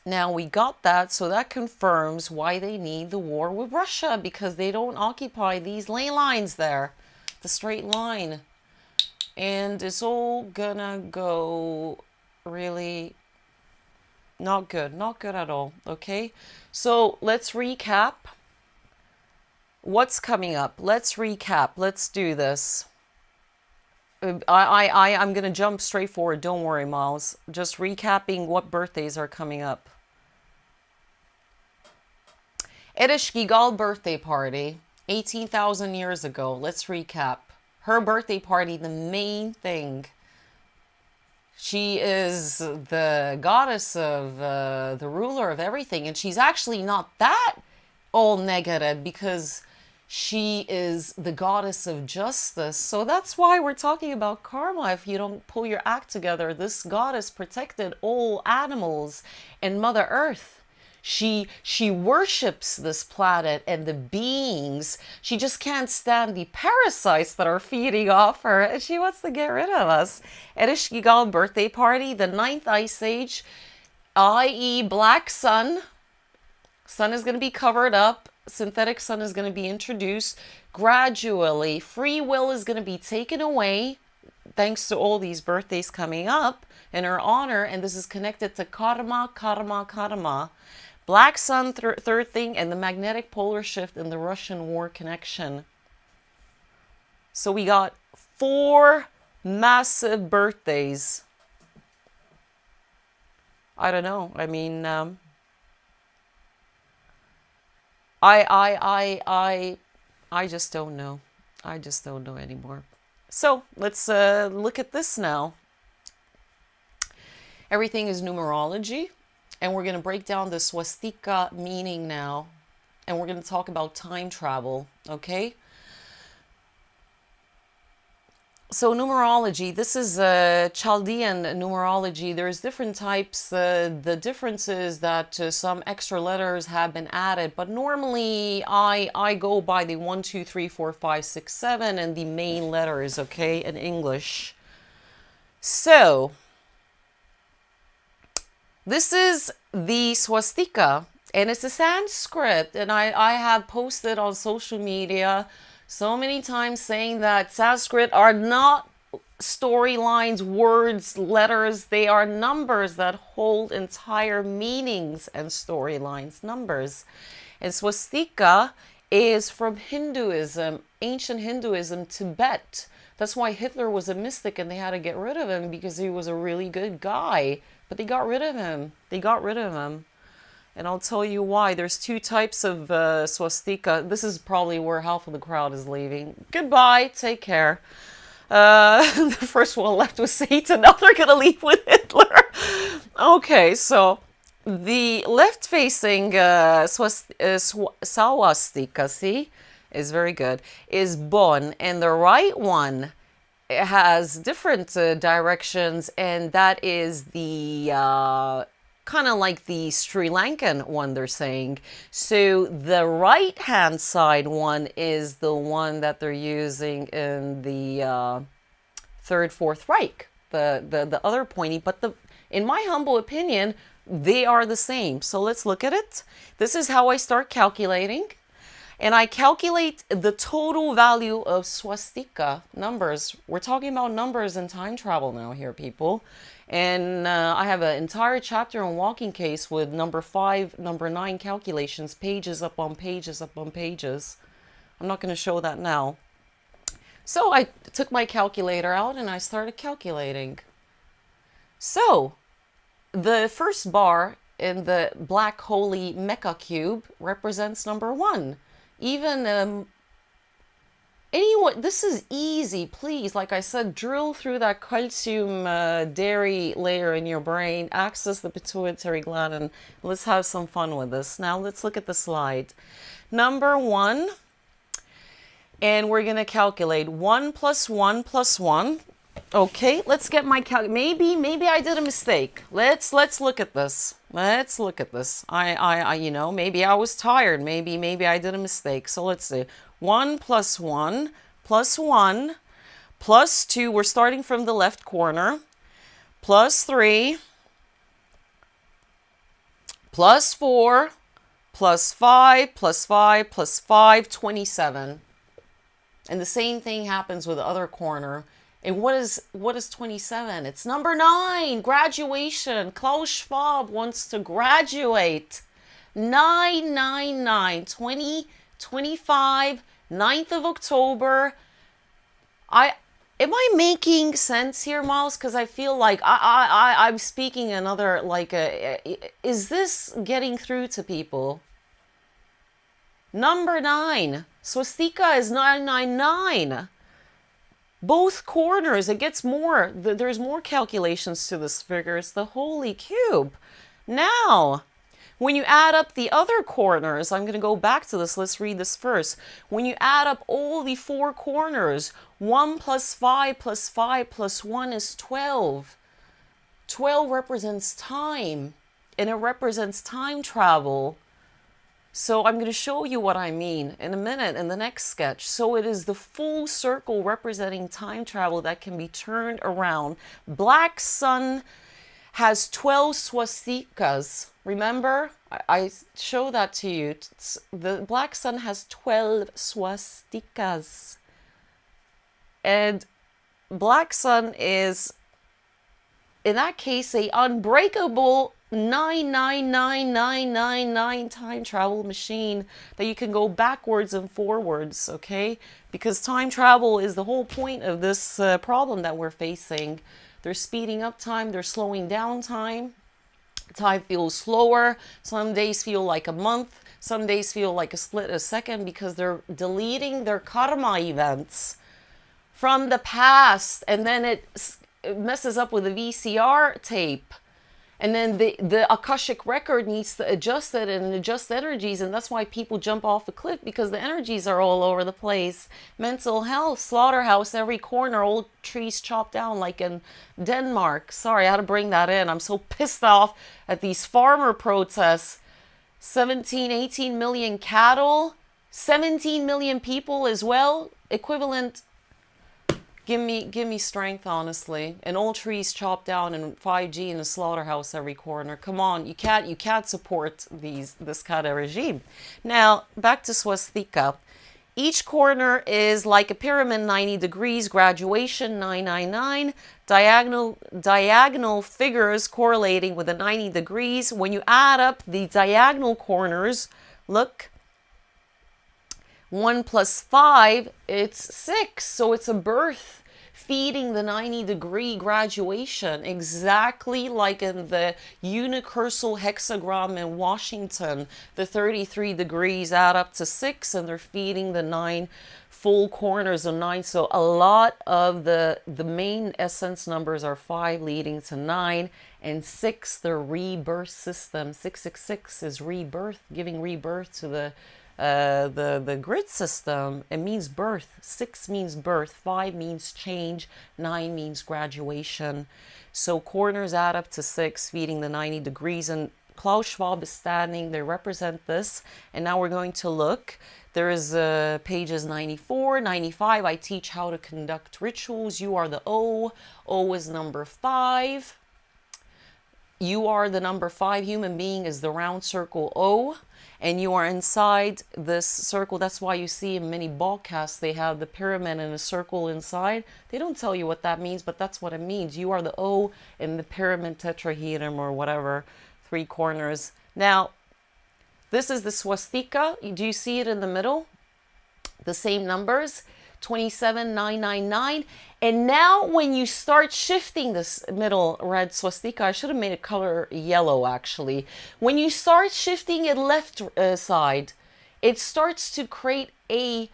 Now we got that, so that confirms why they need the war with Russia, because they don't occupy these ley lines there, the straight line, and it's all gonna go really not good at all. Okay, so let's recap what's coming up. Let's recap. Let's do this. I'm gonna jump straight forward. Don't worry, Miles. Just recapping what birthdays are coming up. Ereshkigal birthday party, 18,000 years ago. Let's recap. Her birthday party, the main thing. She is the goddess of the ruler of everything, and she's actually not that all negative, because she is the goddess of justice. So that's why we're talking about karma. If you don't pull your act together, this goddess protected all animals and Mother Earth. She worships this planet and the beings. She just can't stand the parasites that are feeding off her, and she wants to get rid of us. Ereshkigal birthday party, the 9th ice age, i.e. black sun. Sun is going to be covered up. Synthetic sun is going to be introduced gradually. Free will is going to be taken away thanks to all these birthdays coming up in her honor, and this is connected to karma, karma, karma. Black sun, third thing, and the magnetic polar shift in the Russian war connection. So we got 4 massive birthdays. I don't know. I mean, I just don't know. I just don't know anymore. So let's look at this now. Everything is numerology. And we're going to break down the swastika meaning now. And we're going to talk about time travel, okay? So numerology, this is Chaldean numerology. There's different types. The difference is that some extra letters have been added. But normally I go by the 1, 2, 3, 4, 5, 6, 7 and the main letters, okay, in English. So this is the swastika, and it's a Sanskrit, and I have posted on social media so many times saying that Sanskrit are not storylines, words, letters. They are numbers that hold entire meanings and storylines, numbers. And swastika is from Hinduism, ancient Hinduism, Tibet. That's why Hitler was a mystic and they had to get rid of him, because he was a really good guy. But they got rid of him. They got rid of him. And I'll tell you why. There's 2 types of swastika. This is probably where half of the crowd is leaving. Goodbye. Take care. The first one left was Satan. Now they're going to leave with Hitler. Okay, so the left-facing swastika, see, is very good, is Bon. And the right one, it has different directions, and that is the kind of like the Sri Lankan one, they're saying. So the right hand side one is the one that they're using in the Third, Fourth Reich, the other pointy. But in my humble opinion, they are the same. So let's look at it. This is how I start calculating. And I calculate the total value of swastika numbers. We're talking about numbers and time travel now here, people. And I have an entire chapter on walking case with number 5, number 9 calculations, pages up on pages up on pages. I'm not going to show that now. So I took my calculator out and I started calculating. So the first bar in the black holy Mecca cube represents number 1. Even Anyone, this is easy. Please, like I said, drill through that calcium dairy layer in your brain, access the pituitary gland, and let's have some fun with this. Now let's look at the slide. Number 1, and we're going to calculate 1 plus 1 plus 1. Okay, let's get my maybe I did a mistake. Let's look at this. Let's look at this. I you know, maybe I was tired. Maybe I did a mistake. So let's see. 1 plus 1 plus 1 plus 2. We're starting from the left corner. Plus 3 plus 4 plus 5 plus 5 plus 5, 27. And the same thing happens with the other corner. And what is 27? It's number 9, graduation. Klaus Schwab wants to graduate. 999, 2025, 9th of October. Am I making sense here, Miles? Because I feel like I'm speaking another, like, is this getting through to people? Number 9, swastika is 999. Both corners, it gets more. There's more calculations to this figure. It's the holy cube. Now, when you add up the other corners, I'm going to go back to this. Let's read this first. When you add up all the 4 corners, 1 plus 5 plus 5 plus 1 is 12. 12 represents time, and it represents time travel. So I'm going to show you what I mean in a minute in the next sketch. So it is the full circle representing time travel that can be turned around. Black sun has 12 swastikas. Remember? I show that to you. The black sun has 12 swastikas. And black sun is, in that case, a unbreakable 99999 time travel machine that you can go backwards and forwards, okay? Because time travel is the whole point of this problem that we're facing. They're speeding up time, they're slowing down time. Time feels slower. Some days feel like a month. Some days feel like a split a second because they're deleting their karma events from the past, and then it messes up with the VCR tape. And then the Akashic record needs to adjust it and adjust energies. And that's why people jump off a cliff, because the energies are all over the place. Mental health, slaughterhouse, every corner, old trees chopped down like in Denmark. Sorry, I had to bring that in. I'm so pissed off at these farmer protests. 17, 18 million cattle, 17 million people as well. Equivalent. Give me strength, honestly. And old trees chopped down and 5G in a slaughterhouse every corner. Come on, you can't support this kind of regime. Now, back to swastika. Each corner is like a pyramid, 90 degrees, graduation 999, diagonal figures correlating with the 90 degrees. When you add up the diagonal corners, look, 1 plus 5, it's 6. So it's a birth feeding the 90-degree graduation, exactly like in the unicursal hexagram in Washington. The 33 degrees add up to 6, and they're feeding the 9 full corners of 9. So a lot of the main essence numbers are 5 leading to 9, and 6, the rebirth system. 666 is rebirth, giving rebirth to the grid system. It means birth. 6 means birth, 5 means change, 9 means graduation. So corners add up to 6, feeding the 90 degrees, and Klaus Schwab is standing. They represent this. And now we're going to look. There is pages 94, 95. I teach how to conduct rituals. You are the O. O is number 5. You are the number 5 human being, is the round circle O. And you are inside this circle. That's why you see in many ballcasts they have the pyramid and a circle inside. They don't tell you what that means, but that's what it means. You are the O in the pyramid tetrahedron, or whatever, 3 corners. Now, this is the swastika. Do you see it in the middle? The same numbers, 27999. And now when you start shifting this middle red swastika, I should have made it color yellow actually. When you start shifting it left side, it starts to create a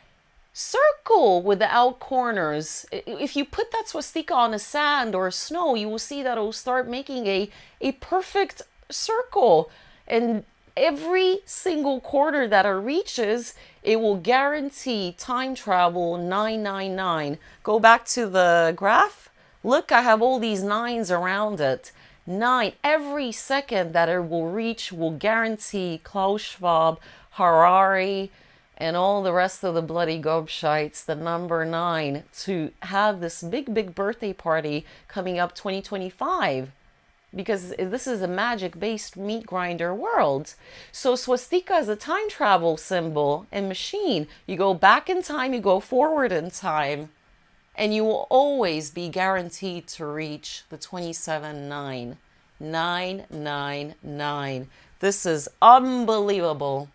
circle with the out corners. If you put that swastika on a sand or snow, you will see that it will start making a perfect circle. And every single quarter that it reaches, it will guarantee time travel 999. Go back to the graph. Look, I have all these nines around it. 9. Every second that it will reach will guarantee Klaus Schwab, Harari, and all the rest of the bloody gobshites, the number 9, to have this big birthday party coming up 2025. Because this is a magic-based meat grinder world. So swastika is a time travel symbol and machine. You go back in time, you go forward in time, and you will always be guaranteed to reach the 27-9. 999. This is unbelievable.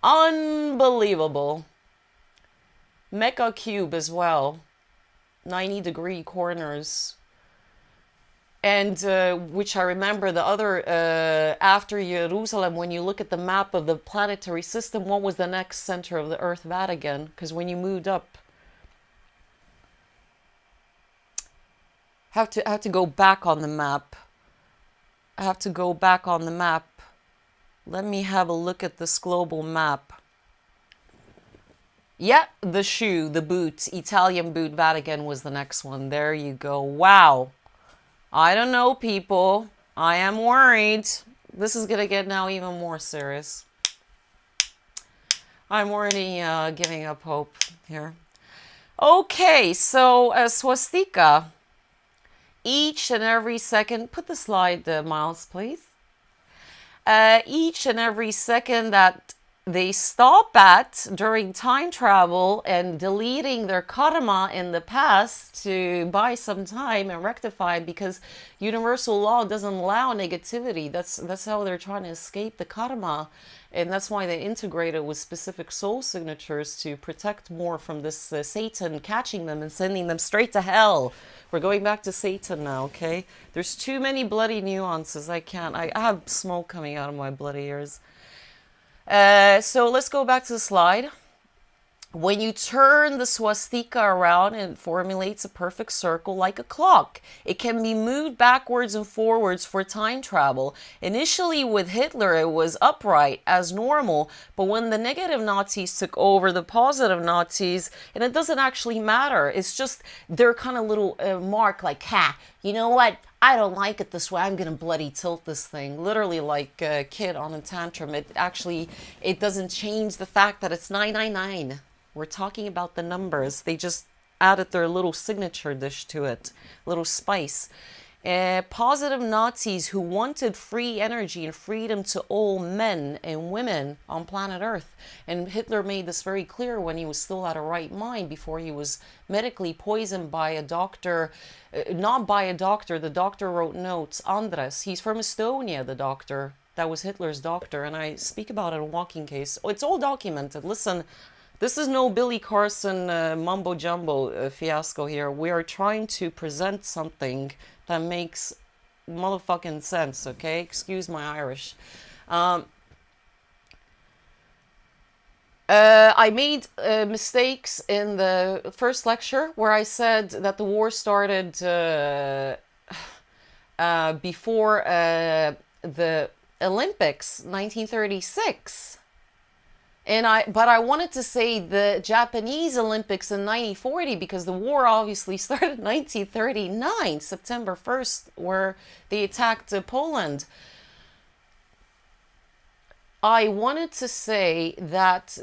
Unbelievable. Mecha cube as well. 90-degree corners. And which I remember the other, after Jerusalem, when you look at the map of the planetary system, what was the next center of the Earth? Vatican. Because when you moved up, have to go back on the map. I have to go back on the map. Let me have a look at this global map. Yeah, the shoe, the boot, Italian boot, Vatican was the next one. There you go. Wow. I don't know, people. I am worried. This is going to get now even more serious. I'm already giving up hope here. Okay, so swastika. Each and every second, put the slide, Miles, please. Each and every second that they stop at during time travel and deleting their karma in the past to buy some time and rectify, because universal law doesn't allow negativity. That's how they're trying to escape the karma. And that's why they integrate it with specific soul signatures to protect more from this Satan catching them and sending them straight to hell. We're going back to Satan now, okay? There's too many bloody nuances. I can't. I have smoke coming out of my bloody ears. So let's go back to the slide. When you turn the swastika around, it formulates a perfect circle like a clock. It can be moved backwards and forwards for time travel. Initially with Hitler, it was upright as normal, but when the negative Nazis took over the positive Nazis, and it doesn't actually matter, it's just their kind of little mark, like, ha, you know what? I don't like it this way. I'm going to bloody tilt this thing. Literally like a kid on a tantrum. It doesn't change the fact that it's 999. We're talking about the numbers. They just added their little signature dish to it, little spice. Positive Nazis who wanted free energy and freedom to all men and women on planet Earth. And Hitler made this very clear when he was still at a right mind, before he was medically poisoned by a doctor. Not by a doctor. The doctor wrote notes. Andres. He's from Estonia, the doctor. That was Hitler's doctor. And I speak about it in Walking Case. It's all documented. Listen. This is no Billy Carson mumbo jumbo fiasco here. We are trying to present something that makes motherfucking sense, okay? Excuse my Irish. I made mistakes in the first lecture where I said that the war started before the Olympics, 1936. But I wanted to say the Japanese Olympics in 1940, because the war obviously started in 1939, September 1st, where they attacked Poland. I wanted to say that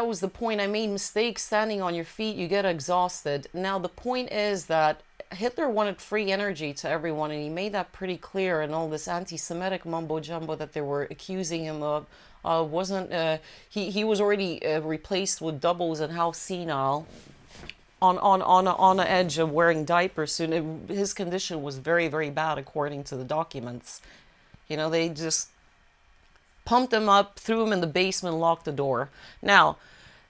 was the point. I made mistakes. Standing on your feet, you get exhausted. Now, the point is that Hitler wanted free energy to everyone, and he made that pretty clear in all this anti-Semitic mumbo-jumbo that they were accusing him of. He was already replaced with doubles and how senile, on the edge of wearing diapers soon. His condition was very, very bad according to the documents. You know, they just pumped him up, threw him in the basement, locked the door. Now,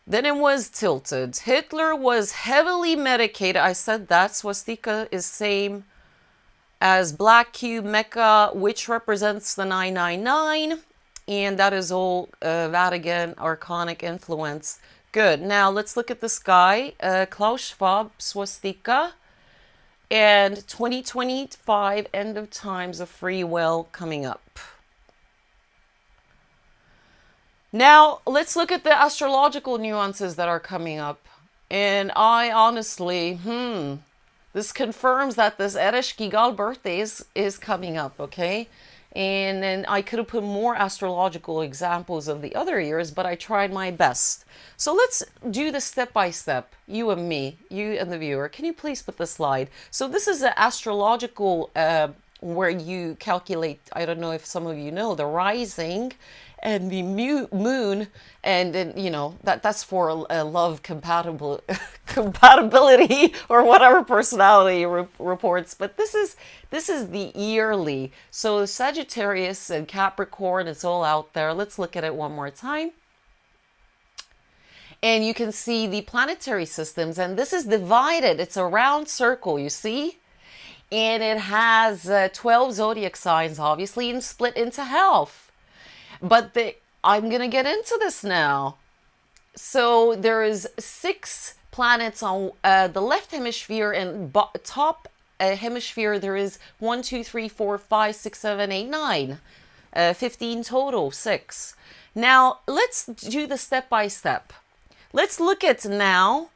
then it was tilted. Hitler was heavily medicated. I said that swastika is same as black cube Mecca, which represents the 999. And that is all Vatican archonic influence. Good. Now let's look at this guy, Klaus Schwab, swastika, and 2025, end of times of free will coming up. Now let's look at the astrological nuances that are coming up. And I honestly, this confirms that this Eresh Gigal birthday is coming up, okay? And then I could have put more astrological examples of the other years, but I tried my best. So let's do this step by step, you and me, you and the viewer. Can you please put the slide? So this is an astrological, where you calculate, I don't know if some of you know, the rising and the moon, and then, you know, that's for a love compatibility or whatever personality reports. But this is the yearly. So Sagittarius and Capricorn, it's all out there. Let's look at it one more time. And you can see the planetary systems, and this is divided. It's a round circle, you see? And it has 12 zodiac signs, obviously, and split into half. But I'm going to get into this now. So there is 6 planets on the left hemisphere, and top hemisphere there is 1, 2, 3, 4, 5, 6, 7, 8, 9. 15 total, 6. Now, let's do the step by step. Let's look at now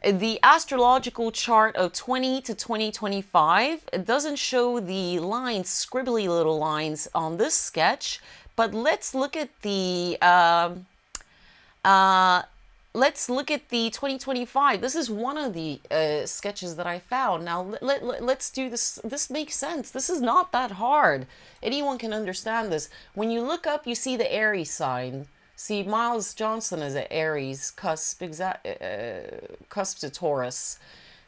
the astrological chart of 20 to 2025. It doesn't show the lines, scribbly little lines on this sketch, but let's look at the 2025. This is one of the sketches that I found. Now let's do this. This makes sense. This is not that hard. Anyone can understand this. When you look up, you see the Aries sign. See, Miles Johnson is at Aries, cusp to Taurus.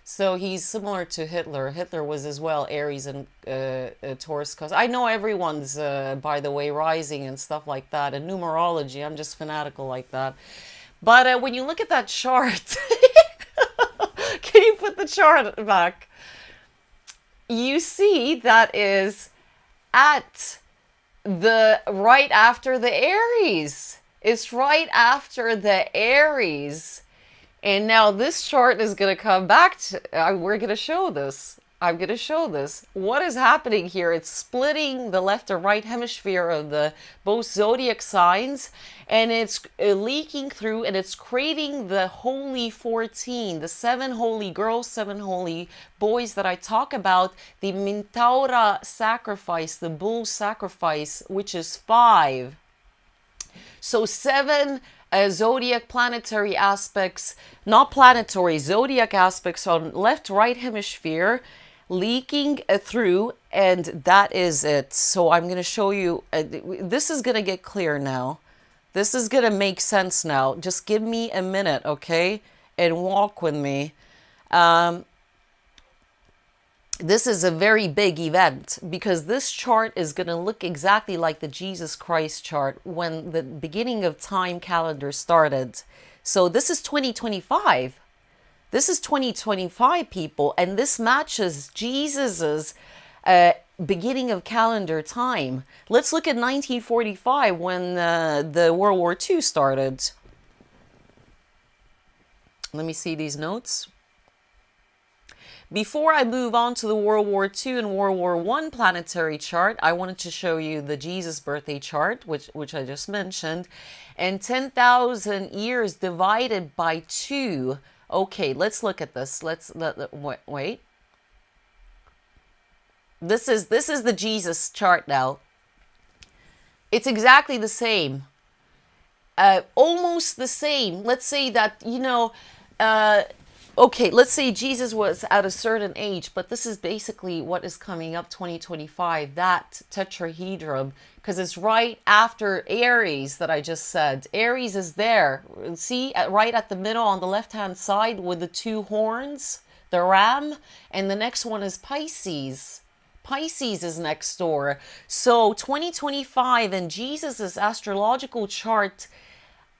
So he's similar to Hitler. Hitler was as well Aries and Taurus cusp. I know everyone's, by the way, rising and stuff like that. And numerology, I'm just fanatical like that. But when you look at that chart, can you put the chart back? You see that is at the right after the Aries. It's right after the Aries. And now this chart is going to come back to, we're going to show this. I'm going to show this. What is happening here? It's splitting the left and right hemisphere of the both zodiac signs, and it's leaking through, and it's creating the holy 14, the 7 holy girls, 7 holy boys that I talk about, the Mintaura sacrifice, the bull sacrifice, which is 5. So 7 zodiac planetary aspects, not planetary, zodiac aspects on left, right hemisphere, leaking through, and that is it. So I'm going to show you, this is going to get clear now. This is going to make sense now. Just give me a minute, okay? And walk with me. This is a very big event, because this chart is going to look exactly like the Jesus Christ chart when the beginning of time calendar started. So this is 2025. This is 2025, people, and this matches Jesus's beginning of calendar time. Let's look at 1945 when the World War II started. Let me see these notes. Before I move on to the World War II and World War I planetary chart, I wanted to show you the Jesus birthday chart, which I just mentioned, and 10,000 years divided by 2. Okay, let's look at this. Wait. This is the Jesus chart now. It's exactly the same. Almost the same. Let's say that, you know, okay, let's say Jesus was at a certain age, but this is basically what is coming up 2025, that tetrahedron, because it's right after Aries that I just said. Aries is there. See, right at the middle on the left-hand side with the 2 horns, the ram, and the next one is Pisces. Pisces is next door. So 2025 and Jesus's astrological chart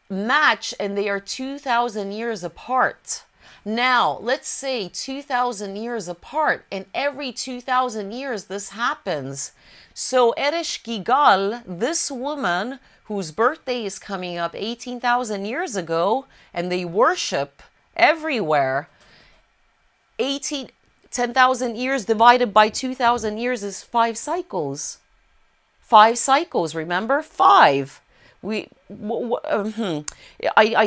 match, and they are 2,000 years apart. Now, let's say 2,000 years apart, and every 2,000 years this happens. So Eresh Gigal, this woman whose birthday is coming up 18,000 years ago, and they worship everywhere. 10,000 years divided by 2,000 years is 5 cycles. 5 cycles, remember? 5. I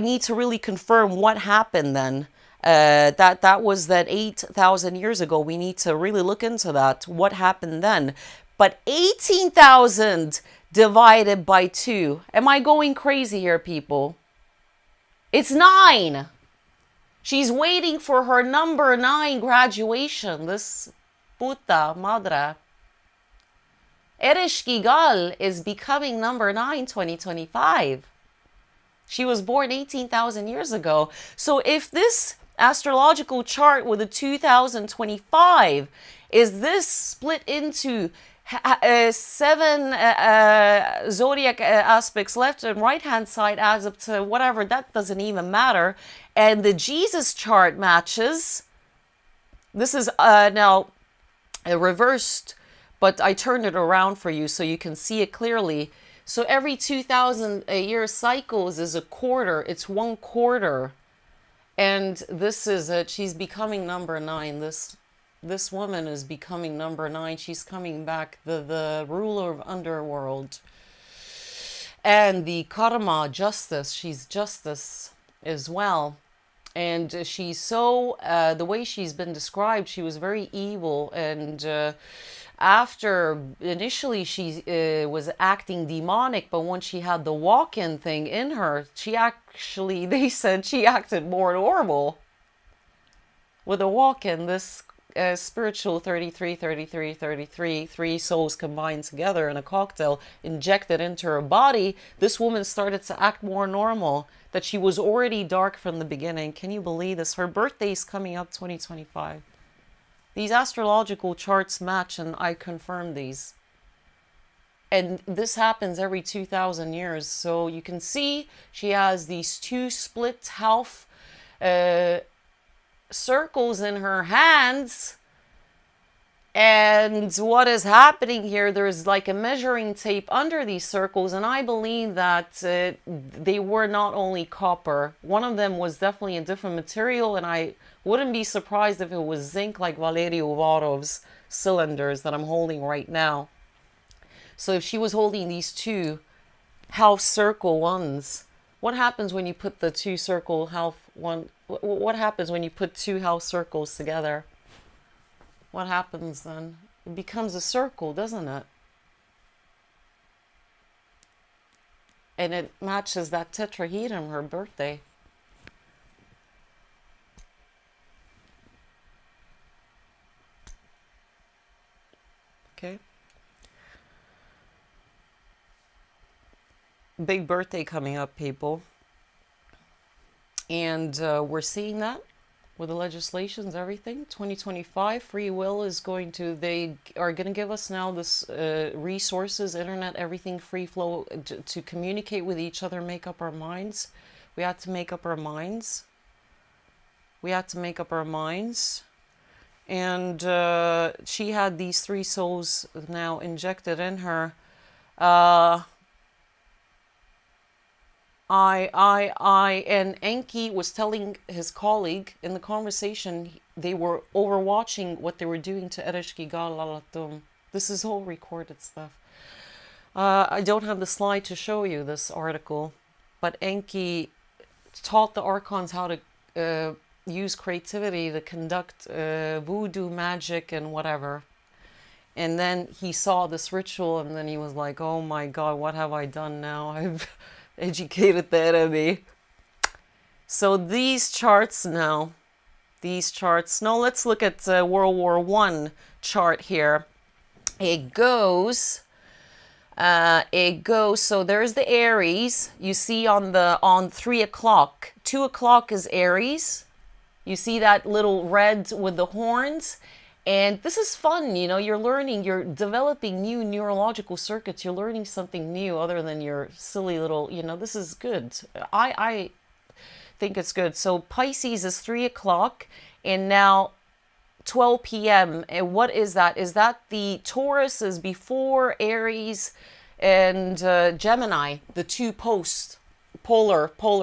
need to really confirm what happened then. That was that 8,000 years ago. We need to really look into that. What happened then? But 18,000 divided by 2. Am I going crazy here, people? It's 9. She's waiting for her number 9 graduation. This puta madre. Ereshkigal is becoming number 9 2025. She was born 18,000 years ago. So if this astrological chart with a 2025 is this split into 7 zodiac aspects, left and right hand side adds up to whatever, that doesn't even matter, and the Jesus chart matches. This is now reversed, but I turned it around for you so you can see it clearly. So every 2,000 year cycles is a quarter. It's 1 quarter. And this is it. She's becoming number 9. This woman is becoming number 9. She's coming back, the ruler of underworld. And the karma, justice. She's justice as well. And she's so, the way she's been described, she was very evil. And after, initially she was acting demonic, but once she had the walk-in thing in her, she actually, they said she acted more normal. With a walk-in, this spiritual 33, 33, 33, 3 souls combined together in a cocktail, injected into her body, this woman started to act more normal. That she was already dark from the beginning. Can you believe this? Her birthday's coming up 2025. These astrological charts match, and I confirm these. And this happens every 2,000 years. So you can see she has these 2 split half circles in her hands. And what is happening here, there's like a measuring tape under these circles, and I believe that they were not only copper. One of them was definitely a different material, and I wouldn't be surprised if it was zinc, like Valery Uvarov's cylinders that I'm holding right now. So if she was holding these 2 half circle ones, what happens when you put the 2 circle half one? What happens when you put 2 half circles together? What happens then? It becomes a circle, doesn't it? And it matches that tetrahedron, her birthday. Okay. Big birthday coming up, people. And we're seeing that. With the legislations, everything, 2025, free will is going to, they are going to give us now this resources, internet, everything, free flow to communicate with each other, make up our minds. We had to make up our minds. We had to make up our minds. And she had these 3 souls now injected in her. And Enki was telling his colleague in the conversation, they were overwatching what they were doing to Ereshkigal Lalatum. This is all recorded stuff. I don't have the slide to show you this article, but Enki taught the archons how to use creativity to conduct voodoo magic and whatever. And then he saw this ritual, and then he was like, oh my God, what have I done now? I've educated the enemy. So these charts now, let's look at World War I chart here. It goes, so there's the Aries, you see on 3 o'clock. 2 o'clock is Aries. You see that little red with the horns. And this is fun, you know, you're learning, you're developing new neurological circuits, you're learning something new other than your silly little, you know, this is good. I think it's good. So Pisces is 3 o'clock and now 12 p.m. And what is that? Is that the Taurus is before Aries? and Gemini, the two polar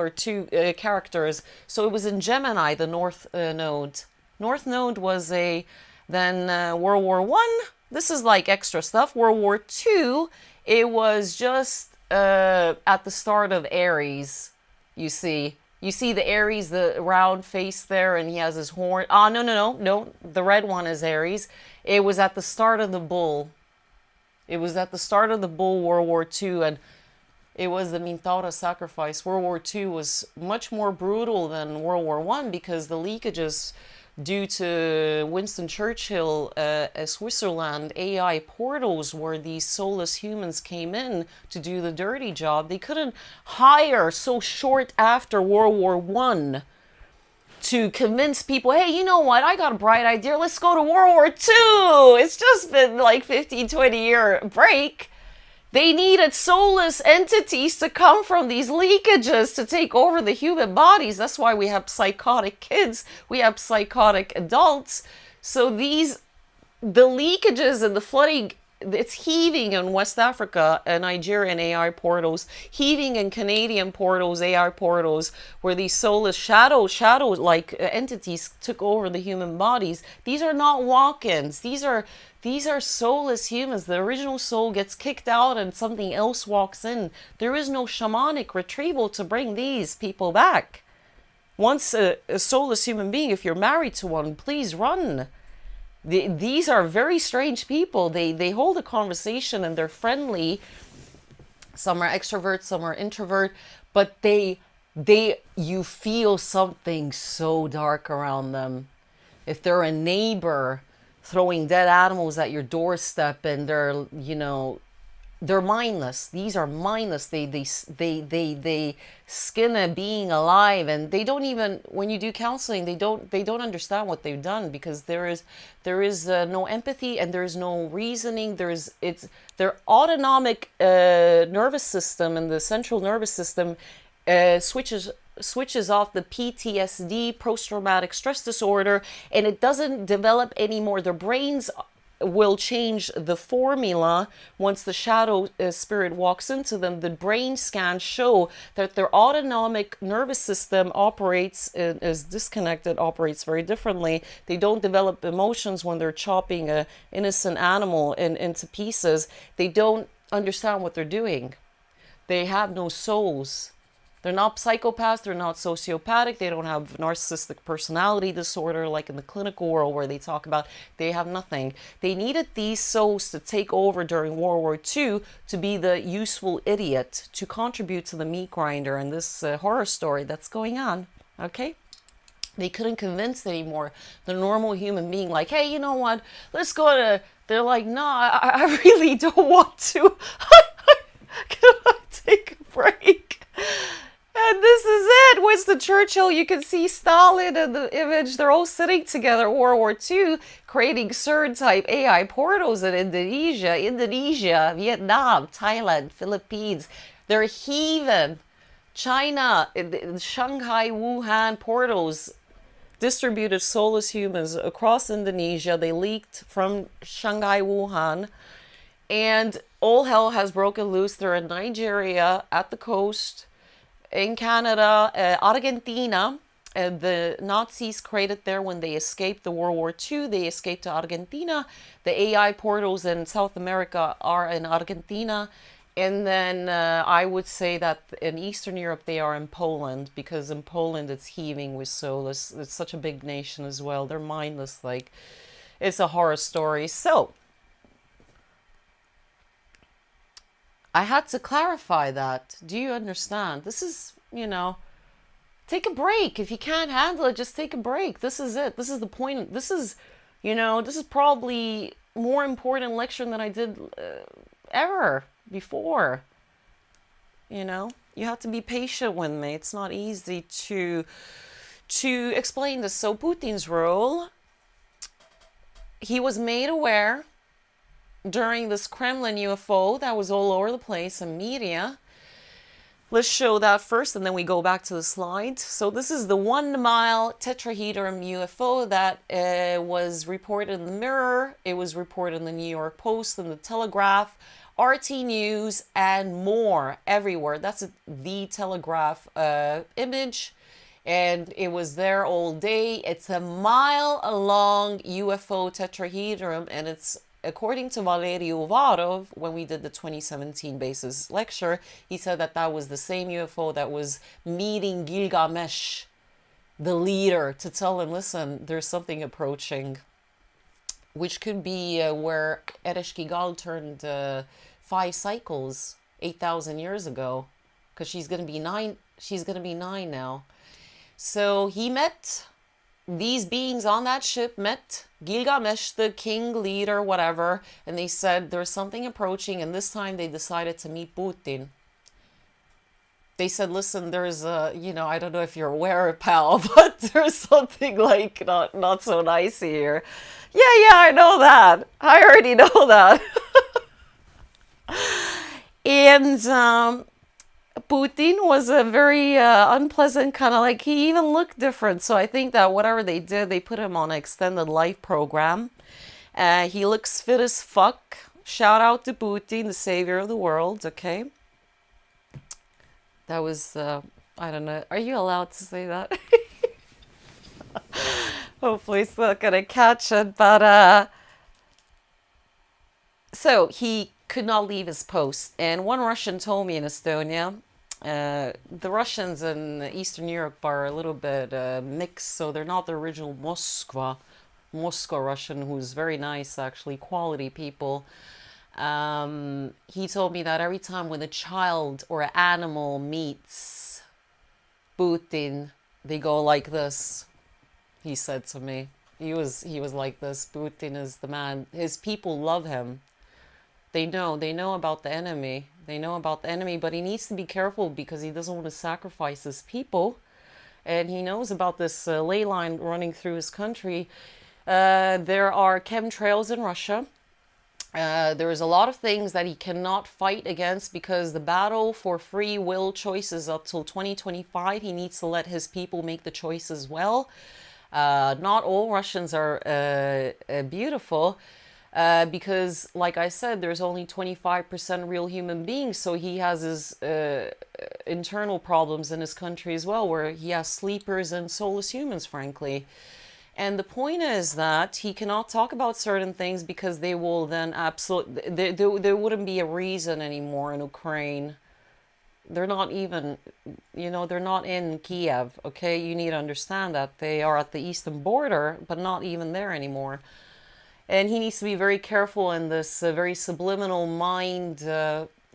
two characters. So it was in Gemini, the North Node. North Node was then World War One. This is like extra stuff. World War Two, it was just at the start of Aries. You see the Aries, the round face there, and he has his horn. No. The red one is Aries. It was at the start of the bull. It was at the start of the bull, World War II, and it was the Mintaura sacrifice. World War II was much more brutal than World War I because the leakages due to Winston Churchill, Switzerland, AI portals where these soulless humans came in to do the dirty job. They couldn't hire so short after World War I to convince people, hey, you know what, I got a bright idea, let's go to World War II. It's just been like 15, 20-year break. They needed soulless entities to come from these leakages to take over the human bodies. That's why we have psychotic kids. We have psychotic adults. So the leakages and the flooding, it's heaving in West Africa and Nigerian AI portals, heaving in Canadian portals, AI portals, where these soulless shadow-like entities took over the human bodies. These are not walk-ins. These are soulless humans. The original soul gets kicked out and something else walks in. There is no shamanic retrieval to bring these people back. Once a soulless human being, if you're married to one, please run. These are very strange people. They hold a conversation and they're friendly. Some are extrovert, some are introvert, but you feel something so dark around them. If they're a neighbor throwing dead animals at your doorstep and they're mindless. These are mindless. They skin a being alive, and they don't even, when you do counseling, they don't understand what they've done, because there is no empathy and there is no reasoning. Their autonomic nervous system and the central nervous system switches off the PTSD, post-traumatic stress disorder, and it doesn't develop anymore. Their brains will change the formula once the shadow spirit walks into them. The brain scans show that their autonomic nervous system is disconnected, operates very differently. They don't develop emotions when they're chopping an innocent animal into pieces. They don't understand what they're doing. They have no souls. They're not psychopaths, they're not sociopathic, they don't have narcissistic personality disorder like in the clinical world where they talk about. They have nothing. They needed these souls to take over during World War II to be the useful idiot, to contribute to the meat grinder and this horror story that's going on, okay? They couldn't convince anymore the normal human being, like, hey, you know what, let's go to... They're like, no, I really don't want to. Can I take a break? And this is it. Winston Churchill, you can see Stalin in the image. They're all sitting together, World War II, creating CERN-type AI portals in Indonesia, Vietnam, Thailand, Philippines. They're heaving. China, Shanghai, Wuhan portals distributed soulless humans across Indonesia. They leaked from Shanghai, Wuhan. And all hell has broken loose. They're in Nigeria, at the coast, in Canada, Argentina. The Nazis created there when they escaped the World War II. They escaped to Argentina. The AI portals in South America are in Argentina. And then I would say that in Eastern Europe, they are in Poland, because in Poland it's heaving with soulless. It's such a big nation as well. They're mindless. Like, it's a horror story. So I had to clarify that. Do you understand? This is, take a break. If you can't handle it, just take a break. This is it. This is the point. This is probably more important lecture than I did ever before. You have to be patient with me. It's not easy to explain this. So Putin's role, he was made aware during this Kremlin UFO that was all over the place in media. Let's show that first, and then we go back to the slide. So this is the 1 mile tetrahedron UFO that was reported in the Mirror. It was reported in the New York Post and the Telegraph. RT News and more everywhere. That's the Telegraph image. And it was there all day. It's a mile-long UFO tetrahedron, and it's, according to Valerio Varov, when we did the 2017 basis lecture, he said that that was the same UFO that was meeting Gilgamesh, the leader, to tell him, listen, there's something approaching, which could be where Ereshkigal turned 5 cycles 8,000 years ago, because she's going to be 9. She's going to be 9 now. So he met these beings on that ship, met Gilgamesh, the king, leader, whatever, and they said there's something approaching, and this time they decided to meet Putin. They said, listen, there's a, I don't know if you're aware, pal, but there's something like not so nice here. Yeah, I know that. I already know that. And Putin was a very unpleasant kind of, like, he even looked different. So I think that whatever they did, they put him on an extended life program. He looks fit as fuck. Shout out to Putin, the savior of the world, okay? That was, I don't know. Are you allowed to say that? Hopefully it's not going to catch it. But, so he could not leave his post. And one Russian told me in Estonia, the Russians in Eastern Europe are a little bit mixed, so they're not the original Moscow Russian, who's very nice, actually, quality people. He told me that every time when a child or an animal meets Putin, they go like this. He said to me, he was like this. Putin is the man. His people love him. They know about the enemy. They know about the enemy, but he needs to be careful because he doesn't want to sacrifice his people. And he knows about this ley line running through his country. There are chemtrails in Russia. There's a lot of things that he cannot fight against because the battle for free will choices up till 2025, he needs to let his people make the choice as well. Not all Russians are beautiful. Because, like I said, there's only 25% real human beings, so he has his internal problems in his country as well, where he has sleepers and soulless humans, frankly. And the point is that he cannot talk about certain things because they will then absolutely, there wouldn't be a reason anymore in Ukraine. They're not even, they're not in Kiev, okay? You need to understand that. They are at the eastern border, but not even there anymore. And he needs to be very careful in this very subliminal mind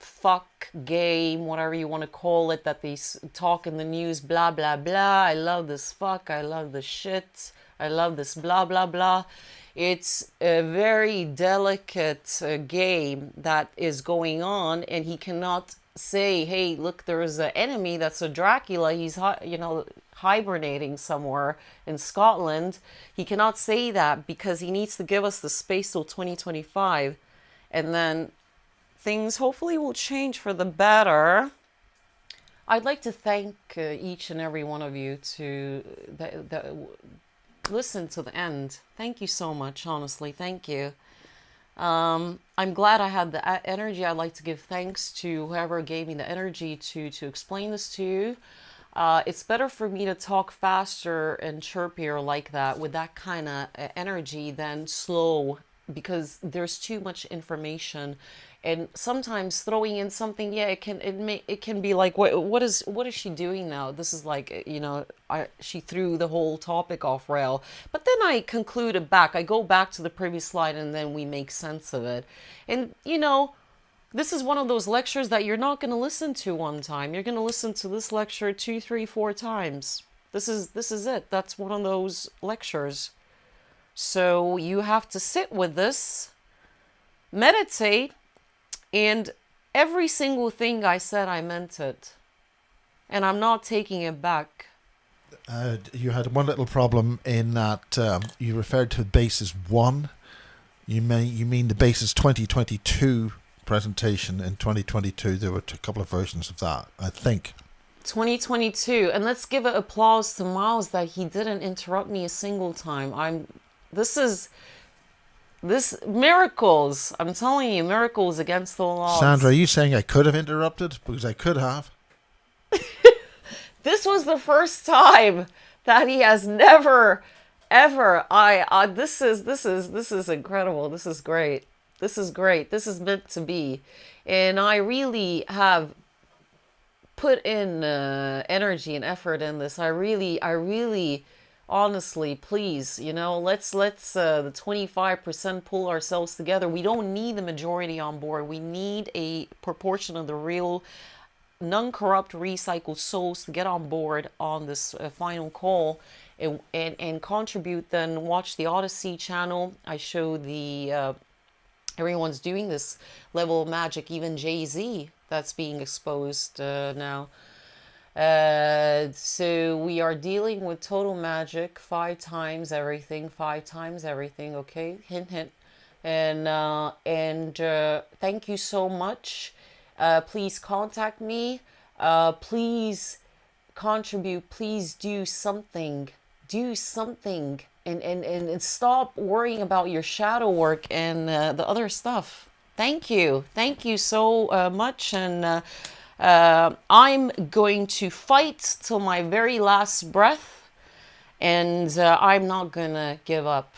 fuck game, whatever you want to call it, that they talk in the news, blah, blah, blah. I love this fuck. I love this shit. I love this blah, blah, blah. It's a very delicate game that is going on, and he cannot say, hey, look, there is an enemy that's a Dracula. He's, hibernating somewhere in Scotland. He cannot say that because he needs to give us the space till 2025, and then things hopefully will change for the better. I'd like to thank each and every one of you that listen to the end. Thank you so much, honestly. Thank you. I'm glad I had the energy. I'd like to give thanks to whoever gave me the energy to explain this to you. It's better for me to talk faster and chirpier like that with that kind of energy than slow, because there's too much information. And sometimes throwing in something, it can be like, what is she doing now? This is like, she threw the whole topic off rail. But then I conclude it back. I go back to the previous slide and then we make sense of it. And this is one of those lectures that you're not going to listen to one time. You're going to listen to this lecture 2, 3, 4 times. This is it. That's one of those lectures. So you have to sit with this, meditate, and every single thing I said, I meant it. And I'm not taking it back. You had one little problem in that you referred to basis 1. You mean the basis 2022 presentation in 2022. There were a couple of versions of that, I think. 2022, and let's give an applause to Miles that he didn't interrupt me a single time. This This miracles. I'm telling you, miracles against the odds. Sandra, are you saying I could have interrupted? Because I could have. This was the first time that he has never, ever. This is incredible. This is great. This is great. This is meant to be, and I really have put in energy and effort in this. I really, honestly, please, let's the 25% pull ourselves together. We don't need the majority on board. We need a proportion of the real non-corrupt recycled souls to get on board on this final call and contribute. Then watch the Odyssey channel. I show the everyone's doing this level of magic, even Jay-Z that's being exposed now. So we are dealing with total magic, 5 times everything, okay, hint hint. And thank you so much. Please contact me. Please contribute. Please do something. And stop worrying about your shadow work and the other stuff. Thank you so much. And I'm going to fight till my very last breath, and I'm not gonna give up.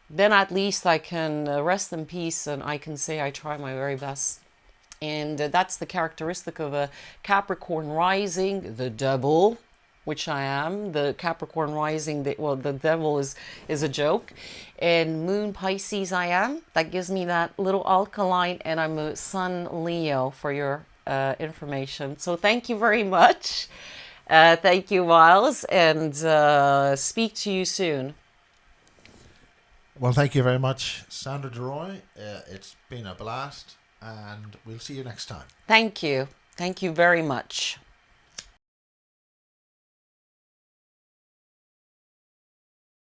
Then at least I can rest in peace, and I can say I tried my very best. And that's the characteristic of a Capricorn rising, the devil, which I am. The Capricorn rising, the devil is a joke. And Moon Pisces I am. That gives me that little alkaline, and I'm a Sun Leo for your information. So thank you very much. Thank you, Miles, and speak to you soon. Well, thank you very much, Sandra Daroy. It's been a blast, and we'll see you next time. Thank you very much.